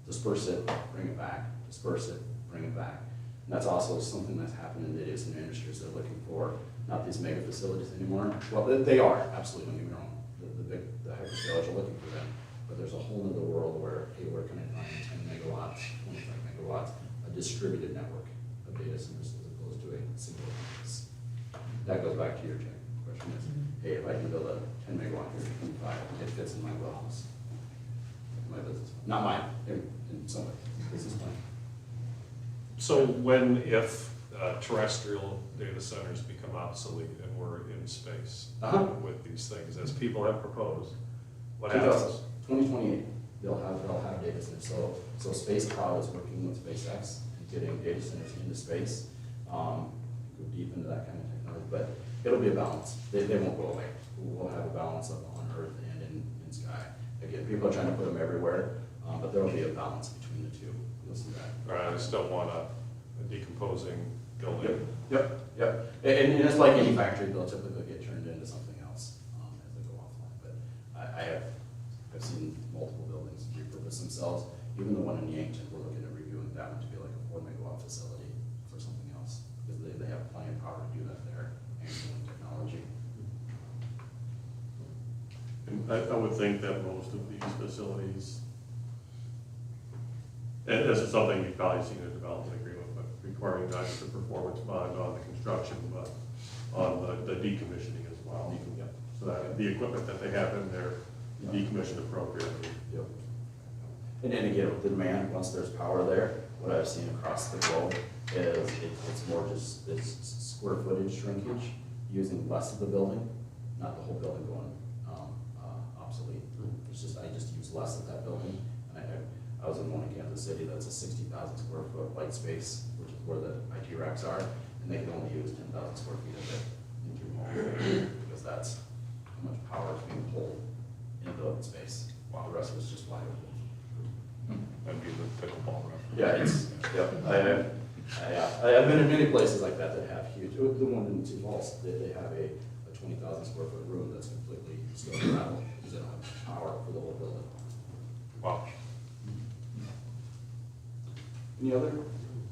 Disperse it, bring it back, disperse it, bring it back. And that's also something that's happened in the data center industries. They're looking for not these mega facilities anymore. Well, they are, absolutely, don't get me wrong. The hyperscalers are looking for them. But there's a whole other world where, hey, where can I find 10 megawatts, 25 megawatts, a distributed network of data centers as opposed to a single campus. That goes back to your question is, hey, if I can build a 10 megawatt here, 25, it fits in my wheelhouse. My business, not mine, in some way, business plan. So if terrestrial data centers become obsolete and we're in space with these things, as people have proposed, what happens? 2028, they'll have data centers. So Space Cloud is working with SpaceX and getting data centers into space. Go deep into that kind of technology, but it'll be a balance. They won't go away. We'll have a balance up on Earth and in sky. Again, people are trying to put them everywhere, but there will be a balance between the two. You'll see that. Right, I just don't want a decomposing building. Yep. And it's like any factory, they'll typically get turned into something else as they go offline. But I've seen multiple buildings repurpose themselves. Even the one in Yankton, we're looking at reviewing that one to be like a 4 megawatt facility for something else, because they have plenty of power to do that there and cooling technology. And I would think that most of these facilities, and this is something you've probably seen in a development agreement, but requiring not just a performance bond on the construction, but on the decommissioning as well. Yep. So that the equipment that they have in there, decommissioned appropriately. Yep. And then again, with the demand, once there's power there, what I've seen across the globe is it's more just this square footage shrinkage, using less of the building, not the whole building going obsolete. It's just, I just use less of that building. And I was in one in Kansas City that's a 60,000 square foot white space, which is where the IT racks are, and they can only use 10,000 square feet of it in 2 homes, because that's how much power is being pulled into the open space, while the rest of it's just wide open. That'd be the pickleball reference. Yeah, I've been in many places like that that have huge, the one in Sioux Falls, they have a 20,000 square foot room that's completely stone gravel, because they don't have power for the whole building. Wow. Any other?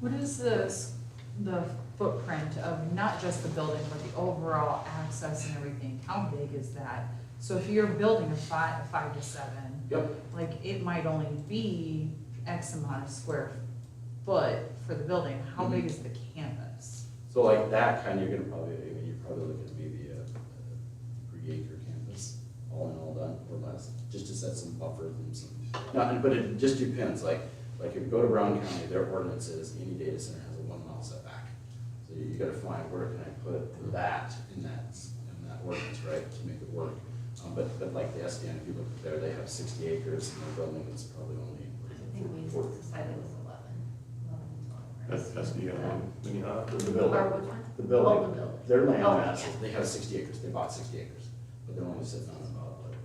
What is the footprint of not just the building, but the overall access and everything? How big is that? So if you're building a 5 to 7, Yep. like it might only be X amount of square foot for the building. How big is the canvas? So like that kind, you're probably looking at maybe a 3-acre campus, all in all done, or less, just to set some buffers and some, no, but it just depends, like if you go to Brown County, their ordinance is any data center has a 1 mile setback. So you gotta find where can I put that in that ordinance, right, to make it work. But like the SDN, if you look there, they have 60 acres, and their building is probably only I think we 40. decided it was 11 to 12. That's the Minnehaha. The building. Or which one? The Oh, building, the building. their land Oh, mass, yeah. they have 60 acres, they bought 60 acres, but they're only sitting on about, like,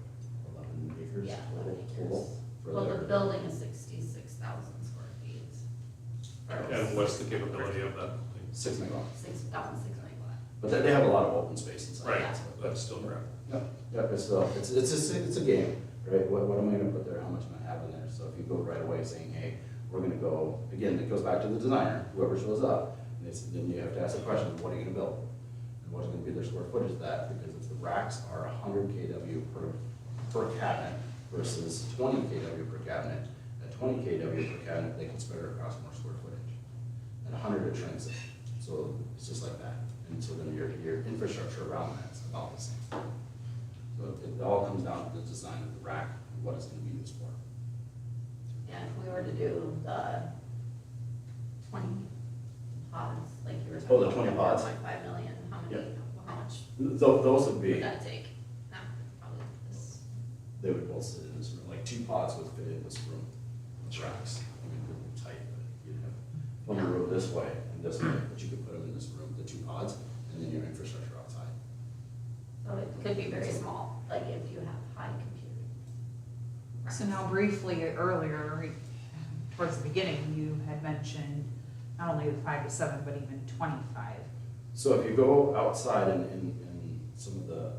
11 acres Yeah, total. 11 acres. for Well, the their. building is 66,000 square feet. And what's the capability of that? 6 megawatts. 6,006 megawatt. But they have a lot of open space inside. Right, Yeah. that's still correct. Yep, it's a game, right? What am I gonna put there, how much am I having there? So if you go right away saying, hey, we're gonna go, again, it goes back to the designer, whoever shows up. And then you have to ask the question, what are you gonna build? And what's gonna be their square footage of that? Because if the racks are 100 kW per cabinet versus 20 kW per cabinet, at 20 kW per cabinet, they can spread it across more square footage. At 100, it shrinks it. So it's just like that. And so then your infrastructure around that is about the same. So it all comes down to the design of the rack and what it's gonna be used for. And if we were to do the 20 pods, like you were Oh, the talking 20 about, pods. 1.5 million, how much Those would would be, that take? No, probably this. they would both sit in this room, like 2 pods would fit in this room. Racks, I mean, they're tight, but you'd have one room this way and this way, but you could put them in this room, the 2 pods, and then your infrastructure outside. So it could be very small, like if you have high computing. So now briefly, earlier, towards the beginning, you had mentioned not only the 5 to 7, but even 25. So if you go outside in some of the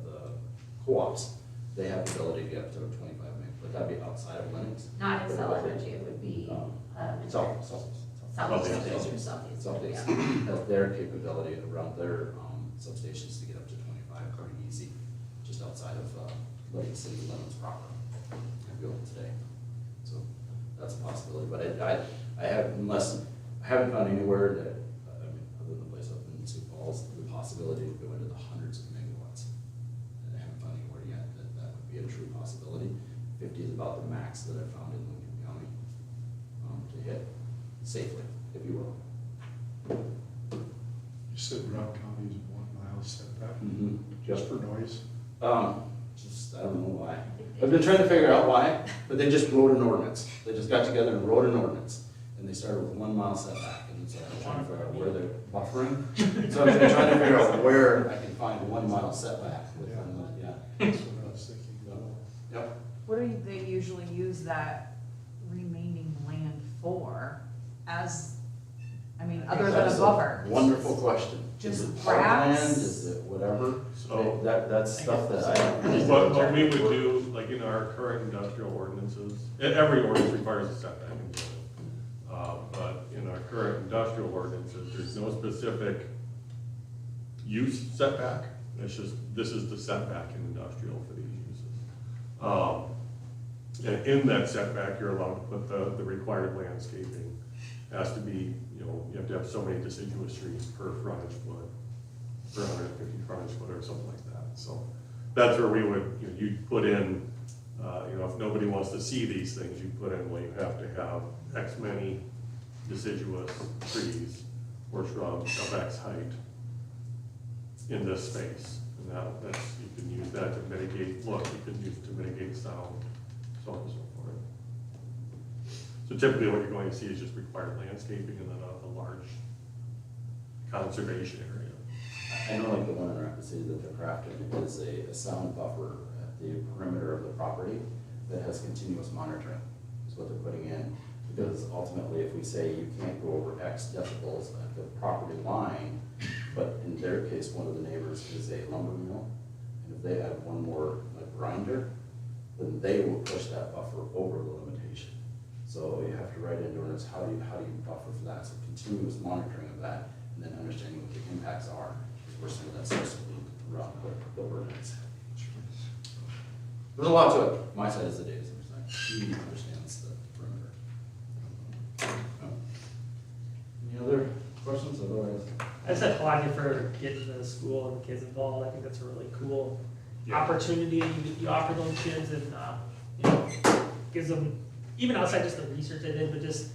co-ops, they have the ability to get up to 25 meg, but that'd be outside of Lennox. Not Excel Energy, it would be, Southeast. Southeast. Southeast, Yeah. that's their capability around their substations to get up to 25, pretty easy, just outside of Lennox City, Lennox proper. I feel today, so that's a possibility, but I haven't found anywhere that, I mean, other than the place up in Sioux Falls, the possibility to go into the hundreds of megawatts. And I haven't found anywhere yet that would be a true possibility. 50 is about the max that I've found in Lincoln County to hit safely, if you will. You said Rock County's 1 mile setback, Mm-hmm. just for noise? Just, I don't know why. I've been trying to figure out why, but they just wrote an ordinance. They just got together and wrote an ordinance. And they started with 1 mile setback, and so I'm trying to figure out where they're buffering. So I'm trying to figure out where I can find 1 mile setback with them, yeah. That's what I was thinking. Yep. What do they usually use that remaining land for as, I mean, other than That's a buffer? Wonderful question. Just Is it parkland, grass? is it whatever? So- That's stuff that I don't. What we would do, like in our current industrial ordinances, every ordinance requires a setback in building. But in our current industrial ordinances, there's no specific use setback. It's just, this is the setback in industrial for these uses. And in that setback, you're allowed to put the required landscaping. Has to be, you have to have so many deciduous trees per frontage foot, per 150 frontage foot or something like that. So that's where we would, you'd put in, if nobody wants to see these things, you put in, well, you have to have X many deciduous trees or shrubs of X height in this space. And that's, you can use that to mitigate look, you can use to mitigate sound, so on and so forth. So typically what you're going to see is just required landscaping and then a large conservation area. I know like the one in Rapid City that they're crafting is a sound buffer at the perimeter of the property that has continuous monitoring, is what they're putting in. Because ultimately, if we say you can't go over X decibels at the property line, but in their case, one of the neighbors is a lumber mill, and if they have one more like grinder, then they will push that buffer over the limitation. So you have to write into ordinance, how do you buffer for that? So continuous monitoring of that, and then understanding what the impacts are, is where some of that starts to leak around the ordinance. There's a lot to it. My side is the data center side. He understands the perimeter. Any other questions? Otherwise, I just applaud you for getting the school and the kids involved. I think that's a really cool opportunity you offer those kids, and gives them, even outside just the research they did, but just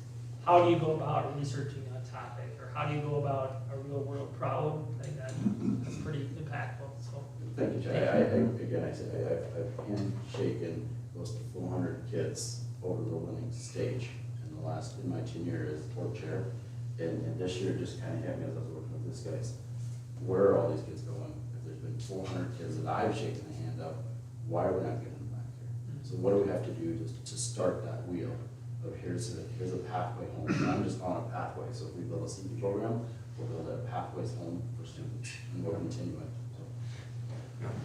how do you go about researching a topic, or how do you go about a real world problem? I think that's pretty impactful. So thank you, Chad. Again, I said I've handshaken close to 400 kids over the Lennox stage in my tenure as board chair. And this year just kind of hit me as I was working with this guys. Where are all these kids going? If there's been 400 kids that I've shaken the hand of, why are we not getting them back here? So what do we have to do to start that wheel of here's a pathway home? And I'm just calling it a pathway, so if we build a CP program, we'll build a pathways home for students, and we'll continue it.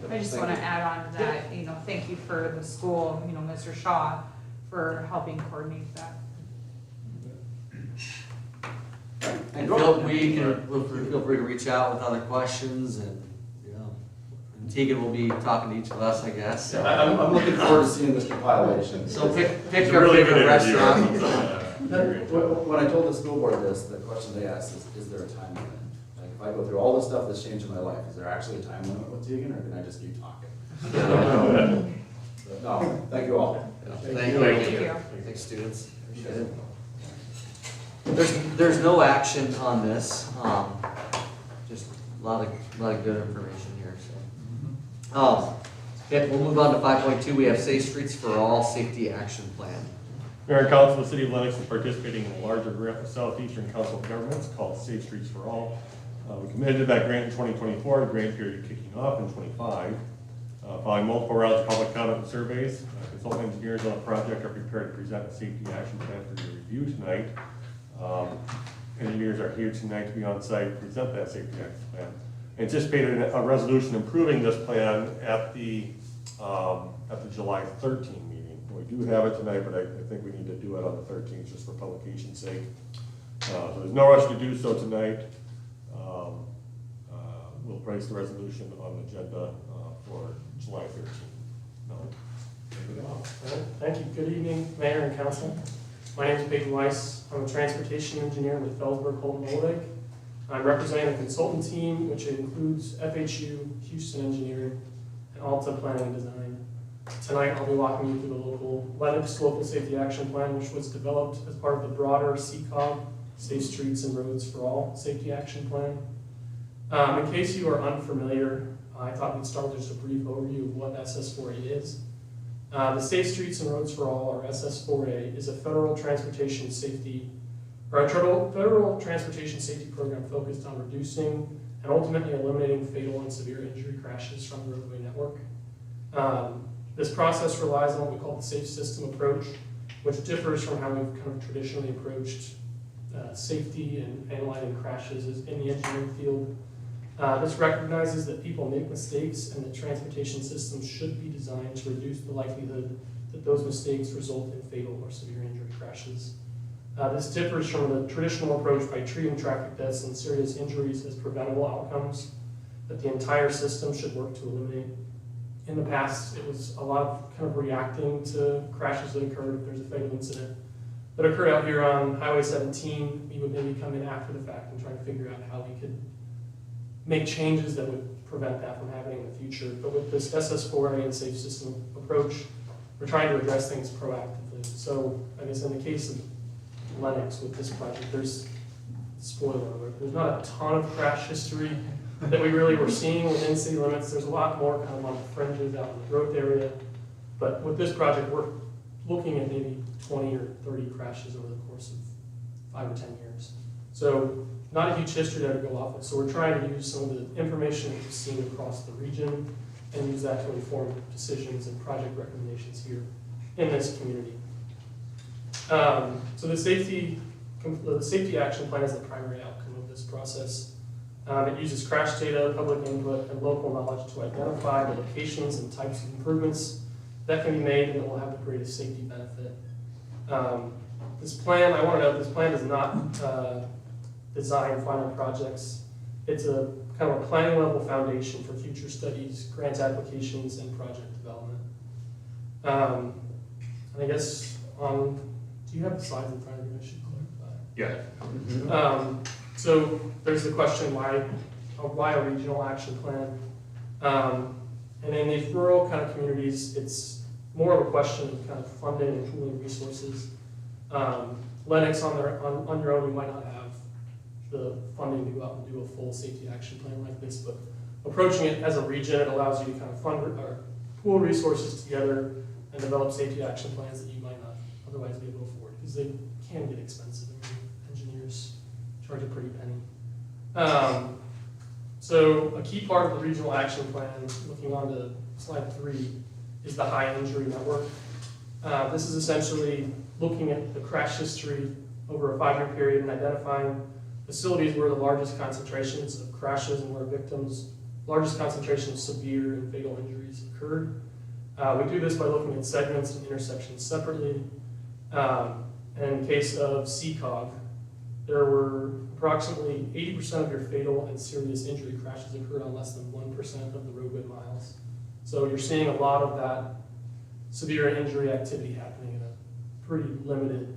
So, I just Thank wanna you. add on to that, thank you for the school, Mr. Shaw, for helping coordinate that. And feel free to reach out with other questions, and, and Tegan will be talking to each of us, I guess. So, I'm looking forward to seeing this compilation. so pick It's a your really favorite good restaurant. When I told the school board this, the question they asked is there a time limit? Like, if I go through all the stuff that's changed in my life, is there actually a time limit with Tegan, or can I just keep talking? No, thank you all. Thank you. Thank you. Thanks, students. Appreciate it. There's no action on this, just a lot of good information here, so. Okay, we'll move on to 5.2, we have Safe Streets for All Safety Action Plan. Mayor and Council, the City of Lennox is participating in a larger grant with Southeastern Council of Governments called Safe Streets for All. We committed to that grant in 2024, the grant period kicking off in 25. Following multiple rounds of public comment and surveys, consultant engineers on the project are prepared to present a safety action plan for your review tonight. Engineers are here tonight to be on site to present that safety action plan. Anticipated a resolution improving this plan at the July 13 meeting. We do have it tonight, but I think we need to do it on the 13th just for publication's sake. So there's no rush to do so tonight. We'll place the resolution on the agenda for July 13th. No. Thank you. Good evening, Mayor and Council. My name is Peyton Weiss. I'm a transportation engineer with Felsberg, Holton, Oleg. I'm representing a consultant team which includes FHU, Houston Engineering, and Alta Planning and Design. Tonight I'll be walking you through the Lennox Local Safety Action Plan, which was developed as part of the broader CCOG, Safe Streets and Roads for All Safety Action Plan. In case you are unfamiliar, I thought we'd start with just a brief overview of what SS4A is. The Safe Streets and Roads for All, or SS4A, is a federal transportation safety program focused on reducing and ultimately eliminating fatal and severe injury crashes from the roadway network. This process relies on what we call the safe system approach, which differs from how we've kind of traditionally approached safety and analyzing crashes in the engineering field. This recognizes that people make mistakes and that transportation systems should be designed to reduce the likelihood that those mistakes result in fatal or severe injury crashes. This differs from the traditional approach by treating traffic deaths and serious injuries as preventable outcomes that the entire system should work to eliminate. In the past, it was a lot of kind of reacting to crashes that occurred. If there's a fatal incident that occurred out here on Highway 17, we would maybe come in after the fact and try to figure out how we could make changes that would prevent that from happening in the future. But with this SS4A and safe system approach, we're trying to address things proactively. So I guess in the case of Lennox with this project, there's, spoiler alert, there's not a ton of crash history that we really were seeing within city limits. There's a lot more kind of on the fringes out in the growth area. But with this project, we're looking at maybe 20 or 30 crashes over the course of 5 or 10 years. So not a huge history there to go off of. So we're trying to use some of the information that we've seen across the region and use that to inform decisions and project recommendations here in this community. So the safety action plan is the primary outcome of this process. It uses crash data, public input, and local knowledge to identify the locations and types of improvements that can be made and that will have the greatest safety benefit. This plan, I want to note, this plan does not design final projects. It's a kind of a planning level foundation for future studies, grant applications, and project development. And I guess do you have the slides in front of you? I should clarify. Yeah. So there's the question, why a regional action plan? And in these rural kind of communities, it's more of a question of kind of funding and pooling resources. Lennox on your own, you might not have the funding to go out and do a full safety action plan like this, but approaching it as a region, it allows you to kind of fund or pool resources together and develop safety action plans that you might not otherwise be able to afford, because they can get expensive. I mean, engineers charge a pretty penny. So a key part of the regional action plan, looking on to slide 3, is the high injury network. This is essentially looking at the crash history over a 5-year period and identifying facilities where the largest concentrations of crashes and where victims, largest concentration of severe and fatal injuries occurred. We do this by looking at segments and intersections separately. In case of CCOG, there were approximately 80% of your fatal and serious injury crashes occurred on less than 1% of the roadway miles. So you're seeing a lot of that severe injury activity happening in a pretty limited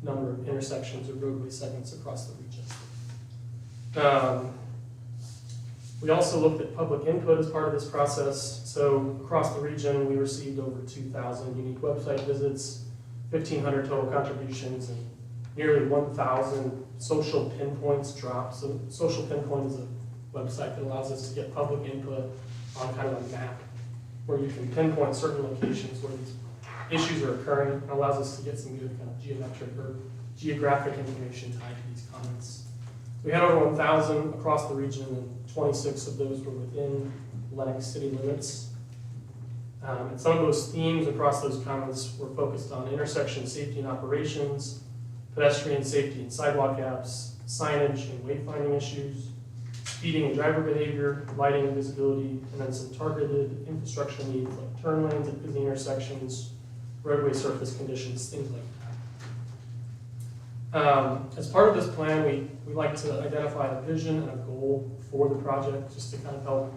number of intersections or roadway segments across the region. We also looked at public input as part of this process. So across the region, we received over 2,000 unique website visits, 1,500 total contributions, and nearly 1,000 social pinpoints dropped. So social pinpoint is a website that allows us to get public input on kind of a map where you can pinpoint certain locations where these issues are occurring, and allows us to get some good kind of geometric or geographic information tied to these comments. We had over 1,000 across the region, and 26 of those were within Lennox city limits. And some of those themes across those comments were focused on intersection safety and operations, pedestrian safety and sidewalk gaps, signage and wayfinding issues, speeding and driver behavior, lighting and visibility, and then some targeted infrastructure needs like turn lanes at busy intersections, roadway surface conditions, things like that. As part of this plan, we like to identify a vision and a goal for the project, just to kind of help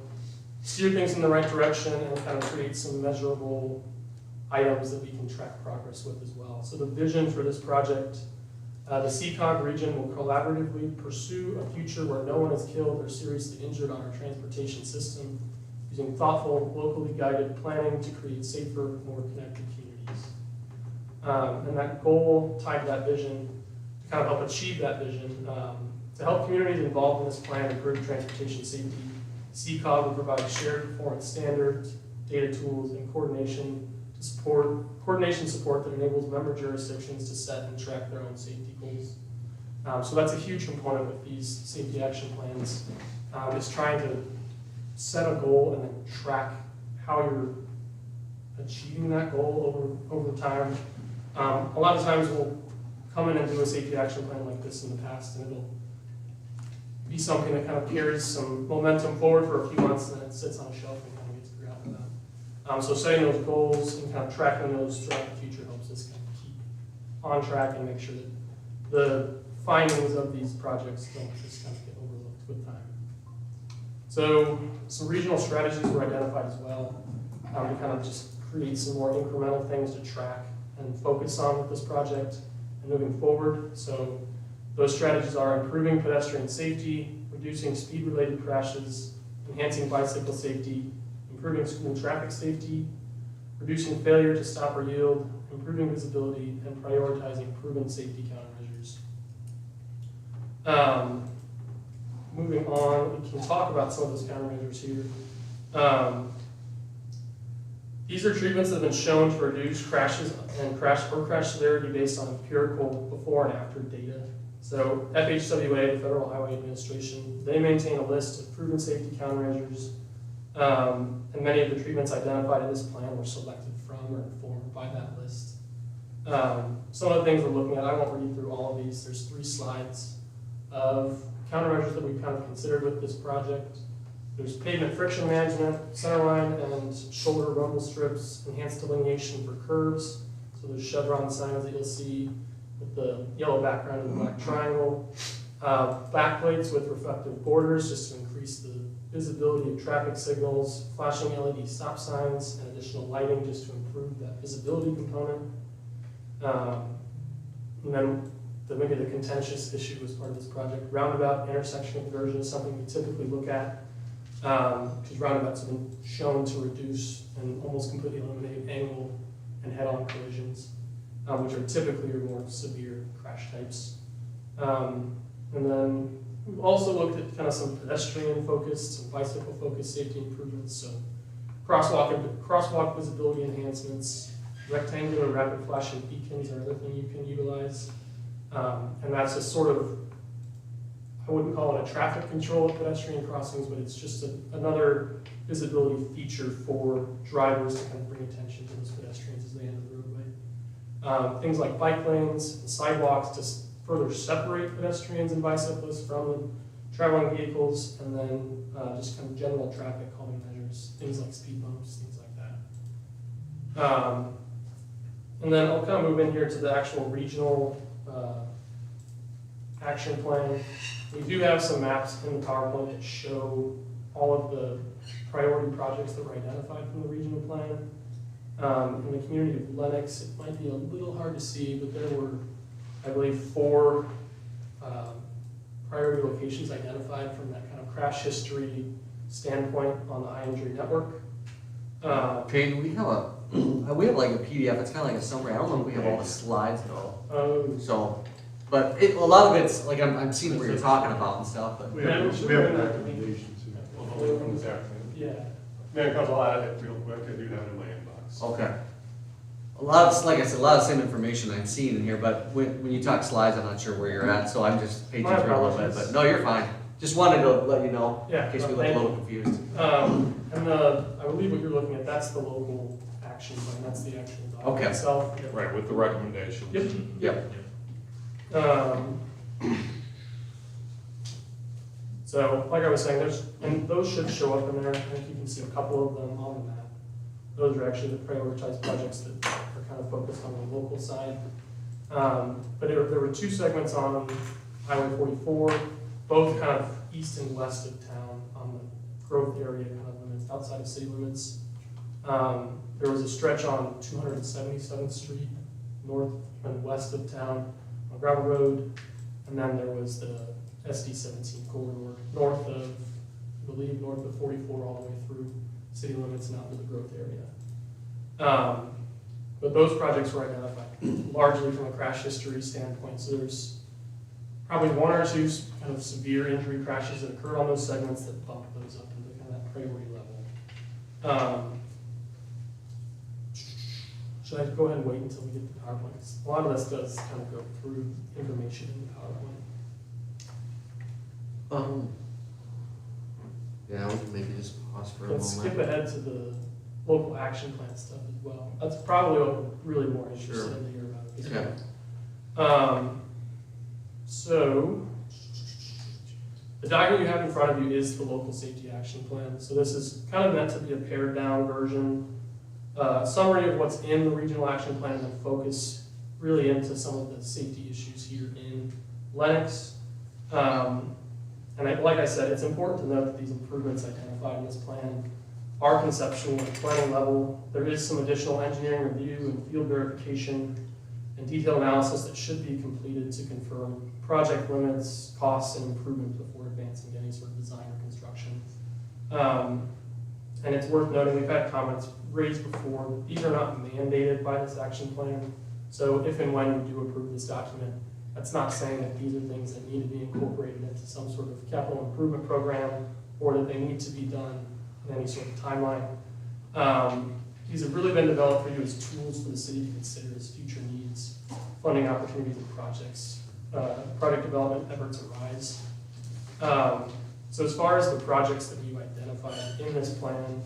steer things in the right direction and kind of create some measurable items that we can track progress with as well. So the vision for this project, the CCOG region will collaboratively pursue a future where no one is killed or seriously injured on our transportation system, using thoughtful, locally guided planning to create safer, more connected communities. And that goal tied to that vision, to kind of help achieve that vision, to help communities involved in this plan improve transportation safety, CCOG will provide shared performance standards, data tools, and coordination support that enables member jurisdictions to set and track their own safety goals. So that's a huge component with these safety action plans, is trying to set a goal and then track how you're achieving that goal over time. A lot of times we'll come in and do a safety action plan like this in the past, and it'll be something that kind of carries some momentum forward for a few months, and then it sits on a shelf and kind of gets forgotten about. So setting those goals and kind of tracking those throughout the future helps us kind of keep on track and make sure that the findings of these projects don't just kind of get overlooked with time. So some regional strategies were identified as well, to kind of just create some more incremental things to track and focus on with this project and moving forward. So those strategies are improving pedestrian safety, reducing speed-related crashes, enhancing bicycle safety, improving school traffic safety, reducing failure to stop or yield, improving visibility, and prioritizing proven safety countermeasures. Moving on, we can talk about some of those countermeasures here. These are treatments that have been shown to reduce crashes and crash severity based on empirical before and after data. So FHWA, the Federal Highway Administration, they maintain a list of proven safety countermeasures, and many of the treatments identified in this plan were selected from or informed by that list. Some of the things we're looking at, I won't read through all of these. There's 3 slides of countermeasures that we've kind of considered with this project. There's pavement friction management, centerline and shoulder rumble strips, enhanced delineation for curves. So there's chevron signs that you'll see with the yellow background and the black triangle. Backplates with reflective borders just to increase the visibility of traffic signals, flashing LED stop signs, and additional lighting just to improve that visibility component. And then maybe the contentious issue as part of this project, roundabout intersection conversion is something we typically look at, because roundabouts have been shown to reduce and almost completely eliminate angle and head-on collisions, which are typically your more severe crash types. And then we've also looked at kind of some pedestrian-focused, some bicycle-focused safety improvements. So crosswalk visibility enhancements, rectangular rapid flashing beacons are another thing you can utilize. And that's a sort of, I wouldn't call it a traffic control of pedestrian crossings, but it's just another visibility feature for drivers to kind of bring attention to those pedestrians as they enter the roadway. Things like bike lanes, and sidewalks to further separate pedestrians and bicyclists from traveling vehicles, and then just kind of general traffic calming measures, things like speed bumps, things like that. And then I'll kind of move in here to the actual regional action plan. We do have some maps in the PowerPoint that show all of the priority projects that were identified from the regional plan. In the community of Lennox, it might be a little hard to see, but there were, I believe, 4 priority locations identified from that kind of crash history standpoint on the high injury network. Payne, we have like a PDF, it's kind of like a summary, I don't know if we have all the slides though. So, but a lot of it's, like, I'm seeing what you're talking about and stuff, but. We have recommendations. From this afternoon. Yeah. Man, Council, I'll add it real quick, I do have it in my inbox. Okay. A lot of, like I said, a lot of the same information I'm seeing in here, but when you talk slides, I'm not sure where you're at, so I'm just paging My through a little bit, apologies. but no, you're fine. Just wanted to let you know, Yeah, in case we no, look a thank little you. confused. And I believe what you're looking at, that's the local action plan, that's the actual document Okay. itself. Yep. Right, with the recommendations. Yep. So, like I was saying, and those should show up in there. I think you can see a couple of them on the map. Those are actually the prioritized projects that are kind of focused on the local side. But there were 2 segments on Highway 44, both kind of east and west of town on the growth area kind of limits, outside of city limits. There was a stretch on 277th Street, north and west of town, on gravel road, and then there was the SD-17 corridor, north of, I believe, north of 44 all the way through city limits and out to the growth area. But those projects were identified largely from a crash history standpoint, so there's probably 1 or 2 kind of severe injury crashes that occurred on those segments that bumped those up into kind of that priority level. Should I go ahead and wait until we get the PowerPoint? 'Cause a lot of this does kind of go through information in the PowerPoint. Yeah, we can maybe just pause for a Let's skip moment. ahead to the local action plan stuff as well. That's probably what we're really more interested Sure. in to hear about. as Okay. well. So, the document you have in front of you is the local safety action plan. So this is kind of meant to be a pared down version, summary of what's in the regional action plan, and then focus really into some of the safety issues here in Lennox. Like I said, it's important to note that these improvements identified in this plan are conceptual at planning level. There is some additional engineering review and field verification and detailed analysis that should be completed to confirm project limits, costs, and improvements before advancing to any sort of design or construction. And it's worth noting, we've had comments raised before, these are not mandated by this action plan. So if and when we do approve this document, that's not saying that these are things that need to be incorporated into some sort of capital improvement program or that they need to be done in any sort of timeline. These have really been developed for you as tools for the city to consider as future needs, funding opportunities and projects, project development efforts arise. So as far as the projects that we've identified in this plan,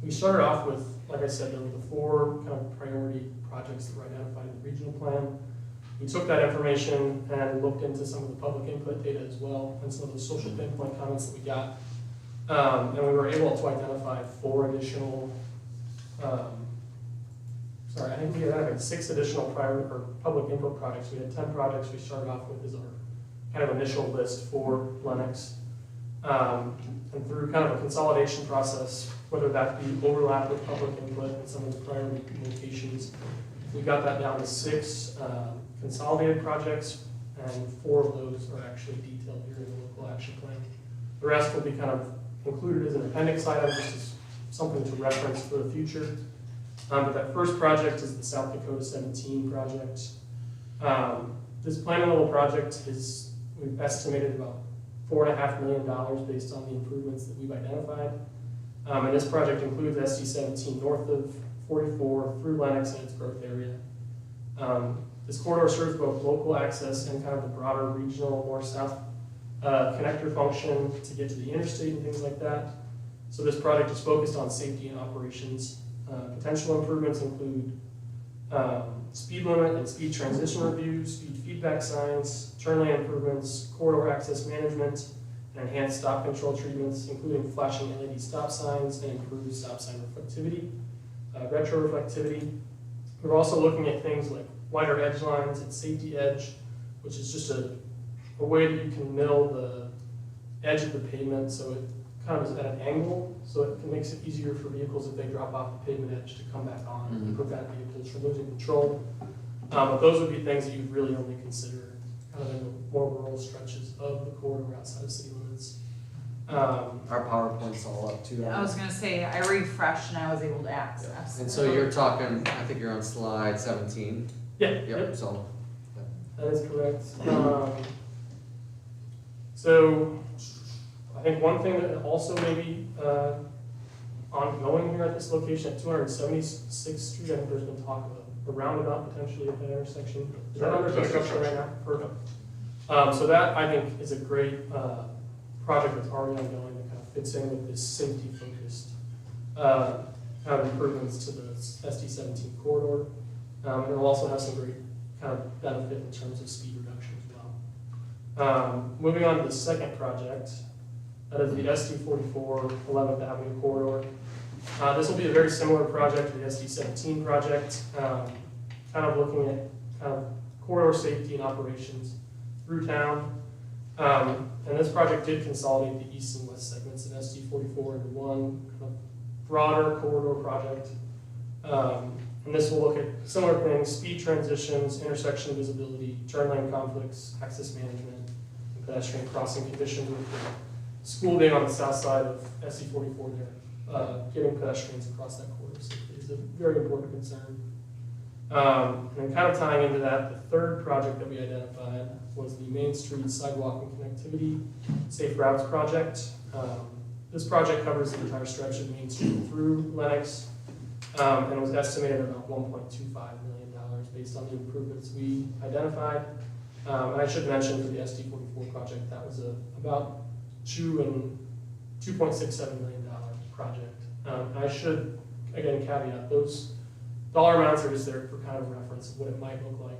we started off with, like I said, there were the 4 kind of priority projects that were identified in the regional plan. We took that information and looked into some of the public input data as well, and some of the social pinpoint comments that we got. And we were able to identify 4 additional, I think we identified 6 additional public input projects. We had 10 projects we started off with as our kind of initial list for Lennox. And through kind of a consolidation process, whether that be overlap with public input in some of the priority locations, we got that down to 6 consolidated projects, and 4 of those are actually detailed here in the local action plan. The rest will be kind of included as an appendix item, just as something to reference for the future. But that first project is the South Dakota 17 project. This plan and level project we've estimated about $4.5 million based on the improvements that we've identified. And this project includes SD-17 north of 44 through Lennox and its growth area. This corridor serves both local access and kind of the broader regional north-south connector function to get to the interstate and things like that. So this project is focused on safety and operations. Potential improvements include speed limit and speed transition review, speed feedback signs, turn lane improvements, corridor access management, and enhanced stop control treatments, including flashing LED stop signs and improved stop sign reflectivity, retro reflectivity. We're also looking at things like wider edge lines and safety edge, which is just a way that you can mill the edge of the pavement so it kind of is at an angle, so it makes it easier for vehicles if they drop off the pavement edge to come back on and prevent vehicles from losing control. But those would be things that you'd really only consider kind of in the more rural stretches of the corridor outside of city limits. Our PowerPoint's all up too. I was gonna say, I refreshed and I was able to access. And so you're talking, I think you're on slide 17. Yeah, Yep, so. that is correct. So I think one thing that also may be ongoing here at this location at 276th Street, I think there's been talk of a roundabout potentially at that intersection. Is that under construction right now? Perfect. So that I think is a great project that's already ongoing that kind of fits in with this safety-focused kind of improvements to the SD17 corridor. And it'll also have some great kind of benefit in terms of speed reduction as well. Moving on to the second project, that is the SD44 11th Avenue corridor. This will be a very similar project to the SD17 project, kind of looking at kind of corridor safety and operations through town. And this project did consolidate the east and west segments of SD44 into one kind of broader corridor project. And this will look at similar things: speed transitions, intersection visibility, turn lane conflicts, access management, and pedestrian crossing conditions, with the school being on the south side of SD44 there. Getting pedestrians across that corridor safely is a very important concern. And then kind of tying into that, the third project that we identified was the Main Street Sidewalk and Connectivity Safe Routes Project. This project covers the entire stretch of Main Street through Lennox, and was estimated at about $1.25 million based on the improvements we identified. And I should mention for the SD44 project, that was about $2.67 million project. I should, again, caveat, those dollar amounts are just there for kind of reference of what it might look like.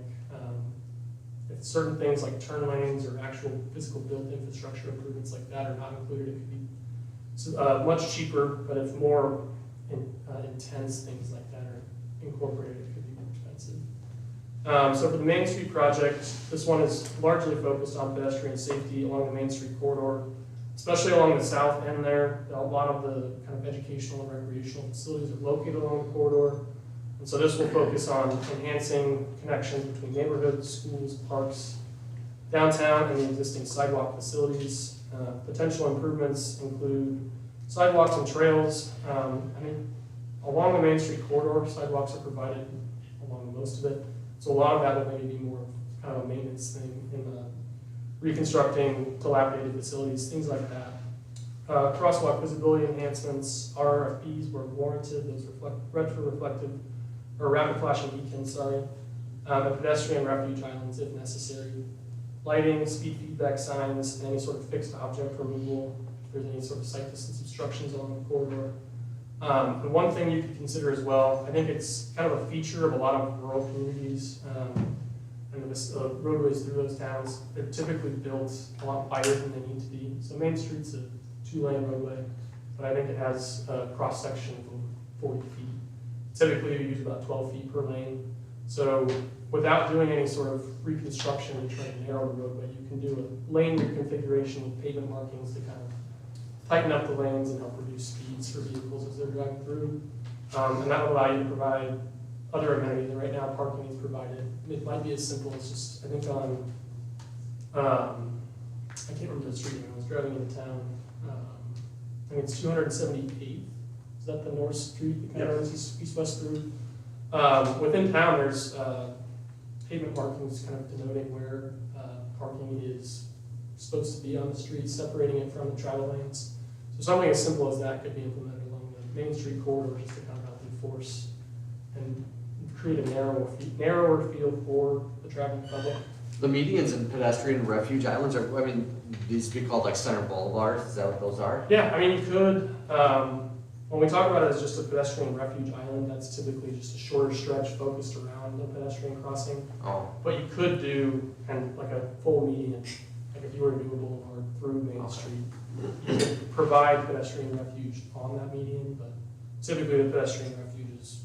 If certain things like turn lanes or actual physical built infrastructure improvements like that are not included, it could be much cheaper, but if more intense things like that are incorporated, it could be more expensive. So for the Main Street project, this one is largely focused on pedestrian safety along the Main Street corridor, especially along the south end there. A lot of the kind of educational and recreational facilities are located along the corridor. And so this will focus on enhancing connections between neighborhoods, schools, parks, downtown, and the existing sidewalk facilities. Potential improvements include sidewalks and trails. Along the Main Street corridor, sidewalks are provided along most of it. So a lot of that will maybe be more of kind of a maintenance thing in reconstructing dilapidated facilities, things like that. Crosswalk visibility enhancements, RFPs were warranted, those retro-reflective, or rapid flashing beacons, and pedestrian refuge islands if necessary. Lighting, speed feedback signs, and any sort of fixed object removal, if there's any sort of sight distance obstructions along the corridor. And one thing you could consider as well, I think it's kind of a feature of a lot of rural communities, and the roadways through those towns, they're typically built a lot wider than they need to be. So Main Street's a 2-lane roadway, but I think it has a cross-section of over 40 feet. Typically, you use about 12 feet per lane. So without doing any sort of reconstruction and trying to narrow the roadway, you can do a lane reconfiguration with pavement markings to kind of tighten up the lanes and help reduce speeds for vehicles as they're driving through. And that will allow you to provide other amenities. And right now, parking is provided. It might be as simple as just, I think on, I can't remember the street when I was driving into town. I think it's 278th. Is that the North Street that kind of runs east-west through? Within town, there's pavement markings kind of denoting where parking is supposed to be on the street, separating it from the travel lanes. So something as simple as that could be implemented along the Main Street corridor just to kind of help enforce and create a narrower field for the traveling public. The medians and pedestrian refuge islands are, these would be called like center boulevards, is that what those are? Yeah, you could, When we talk about it as just a pedestrian refuge island, that's typically just a shorter stretch focused around the pedestrian crossing. Oh, But you could do, and like a full median, like if you were to do a boulevard through Main Okay. Street, you could provide pedestrian refuge on that median, but typically the pedestrian refuges,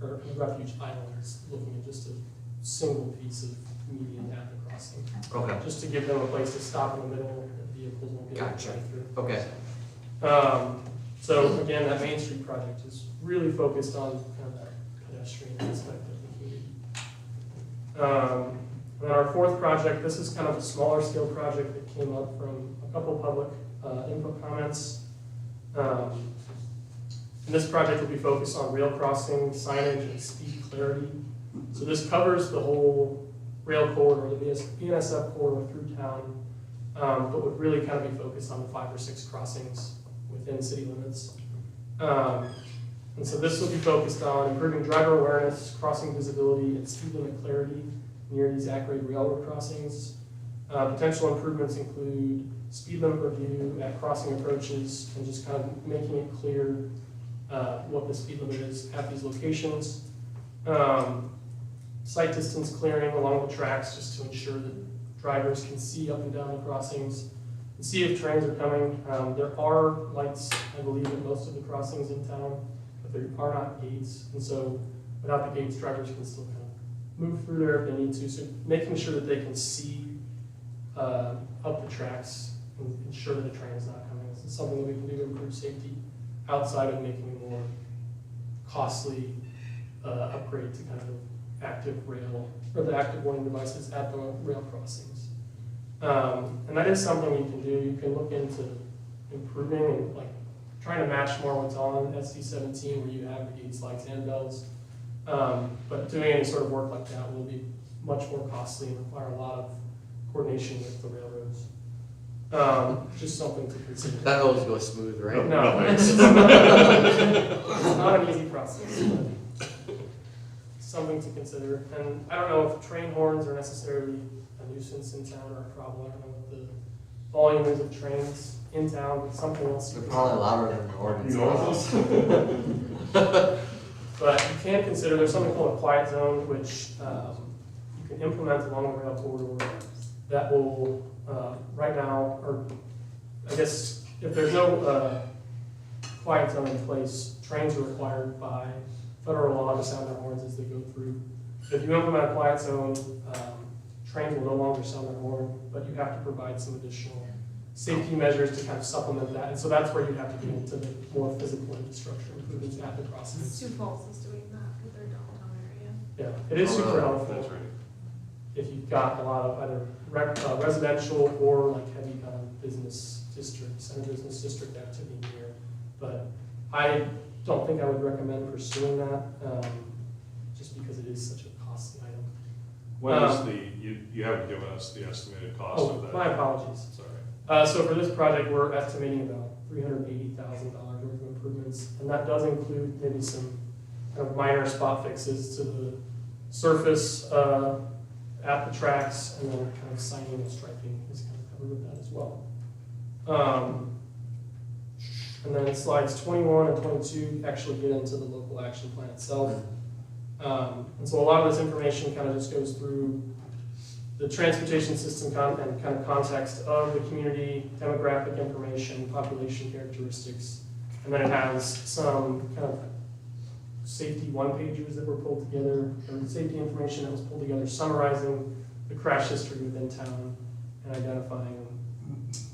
or the refuge island is looking at just a single piece of median at the crossing. okay, Just to give them a place to stop in the middle, that vehicles won't be able to Gotcha. drive through. okay. So again, that Main Street project is really focused on kind of that pedestrian aspect of the community. And then our fourth project, this is kind of a smaller scale project that came up from a couple public input comments. And this project will be focused on rail crossing, signage, and speed clarity. So this covers the whole rail corridor, the BNSF corridor through town, but would really kind of be focused on the 5 or 6 crossings within city limits. And so this will be focused on improving driver awareness, crossing visibility, and speed limit clarity near these at-grade railroad crossings. Potential improvements include speed limit review at crossing approaches and just kind of making it clear what the speed limit is at these locations. Sight distance clearing along the tracks just to ensure that drivers can see up and down the crossings and see if trains are coming. There are lights, I believe, at most of the crossings in town, but there are not gates. And so without the gates, drivers can still kind of move through there if they need to. So making sure that they can see up the tracks and ensure that a train is not coming. This is something that we can do to improve safety outside of making a more costly upgrade to kind of active rail, or the active warning devices at the rail crossings. And that is something you can do. You can look into improving and like trying to match more what's on SD17 where you have the gates, lights, and bells. But doing any sort of work like that will be much more costly and require a lot of coordination with the railroads. Just something to consider. That always goes smooth, right? No, it's not an easy process. But something to consider. And I don't know if train horns are necessarily a nuisance in town or a problem. I don't know what the volume is of trains in town, but something else. They're probably louder than the ordinance. But you can consider, there's something called a quiet zone, which you can implement along the rail corridor that will, right now, or I guess if there's no quiet zone in place, trains are required by federal law to sound their horns as they go through. If you implement a quiet zone, trains will no longer sound their horn, but you have to provide some additional safety measures to kind of supplement that. And so that's where you have to get into the more physical infrastructure improvements at the crossings. Sioux Falls is doing that with their downtown area. Yeah, it is super helpful That's right. if you've got a lot of either residential or like heavy kind of business district, center business district activity here. But I don't think I would recommend pursuing that, just because it is such a costly item. What is you haven't given us the estimated cost of that? My apologies. Sorry. So for this project, we're estimating about $380,000 worth of improvements, and that does include maybe some kind of minor spot fixes to the surface at the tracks, and then kind of signing and striping is kind of covered with that as well. And then slides 21 and 22 actually get into the local action plan itself. And so a lot of this information kind of just goes through the transportation system and kind of context of the community, demographic information, population characteristics, and then it has some kind of safety one-pagers that were pulled together, or safety information that was pulled together summarizing the crash history within town and identifying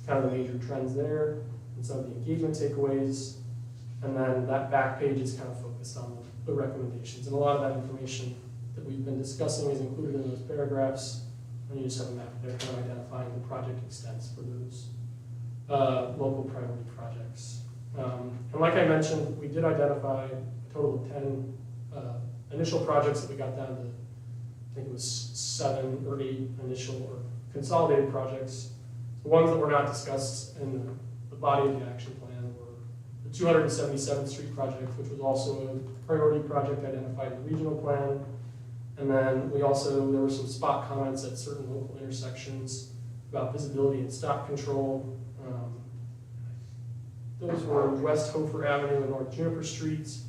kind of the major trends there and some of the engagement takeaways. And then that back page is kind of focused on the recommendations. And a lot of that information that we've been discussing is included in those paragraphs. And you just have a map there kind of identifying the project extents for those local priority projects. And like I mentioned, we did identify a total of 10 initial projects that we got down to, I think it was 7 or 8 initial or consolidated projects. The ones that were not discussed in the body of the action plan were the 277th Street project, which was also a priority project identified in the regional plan. And then there were some spot comments at certain local intersections about visibility and stop control. Those were West Hofer Avenue and North Juniper Streets,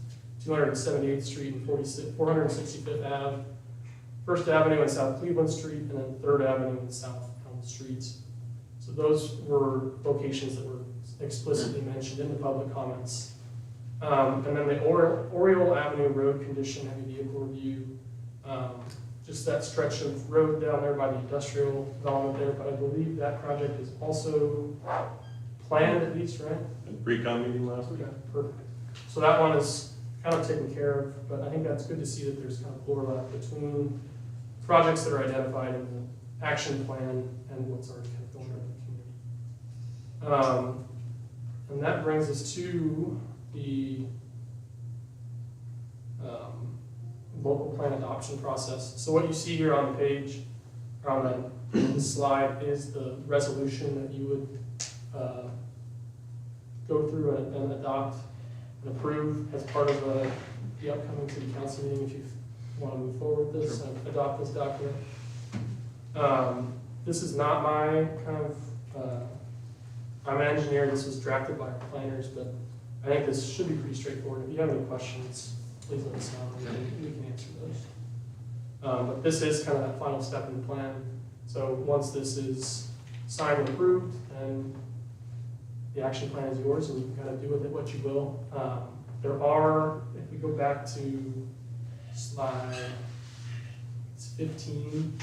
278th Street and 465th Ave, First Avenue and South Cleveland Street, and then Third Avenue and South Elm Streets. So those were locations that were explicitly mentioned in the public comments. And then the Oriole Avenue Road Condition Heavy Vehicle Review, just that stretch of road down there by the industrial development there, but I believe that project is also planned at least, right? And pre-con meeting last week? Okay, perfect. So that one is kind of taken care of, but I think that's good to see that there's kind of overlap between projects that are identified in the action plan and what's already kind of going on in the community. And that brings us to the local plan adoption process. So what you see here on the page, or on the slide, is the resolution that you would go through and adopt and approve as part of the upcoming city council meeting if you want to move forward with this and adopt this document. This is not my kind of, I'm an engineer, this was drafted by our planners, but I think this should be pretty straightforward. If you have any questions, please let us know, we can answer those. But this is kind of that final step in the plan. So once this is signed and approved, then the action plan is yours and you can kind of do with it what you will. There are, if we go back to slide, it's 15,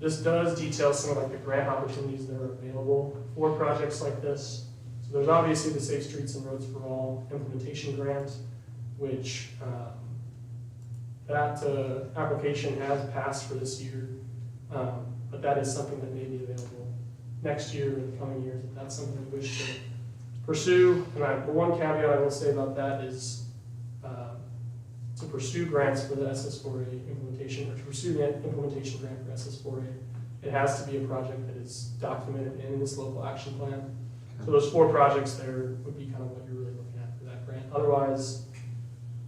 this does detail some of like the grant opportunities that are available for projects like this. So there's obviously the Safe Streets and Roads for All implementation grant, which that application has passed for this year, but that is something that may be available next year or in the coming years if that's something we wish to pursue. And the one caveat I will say about that is to pursue grants for the SS4A implementation, or to pursue the implementation grant for SS4A, it has to be a project that is documented in this local action plan. So those 4 projects there would be kind of what you're really looking at for that grant. Otherwise,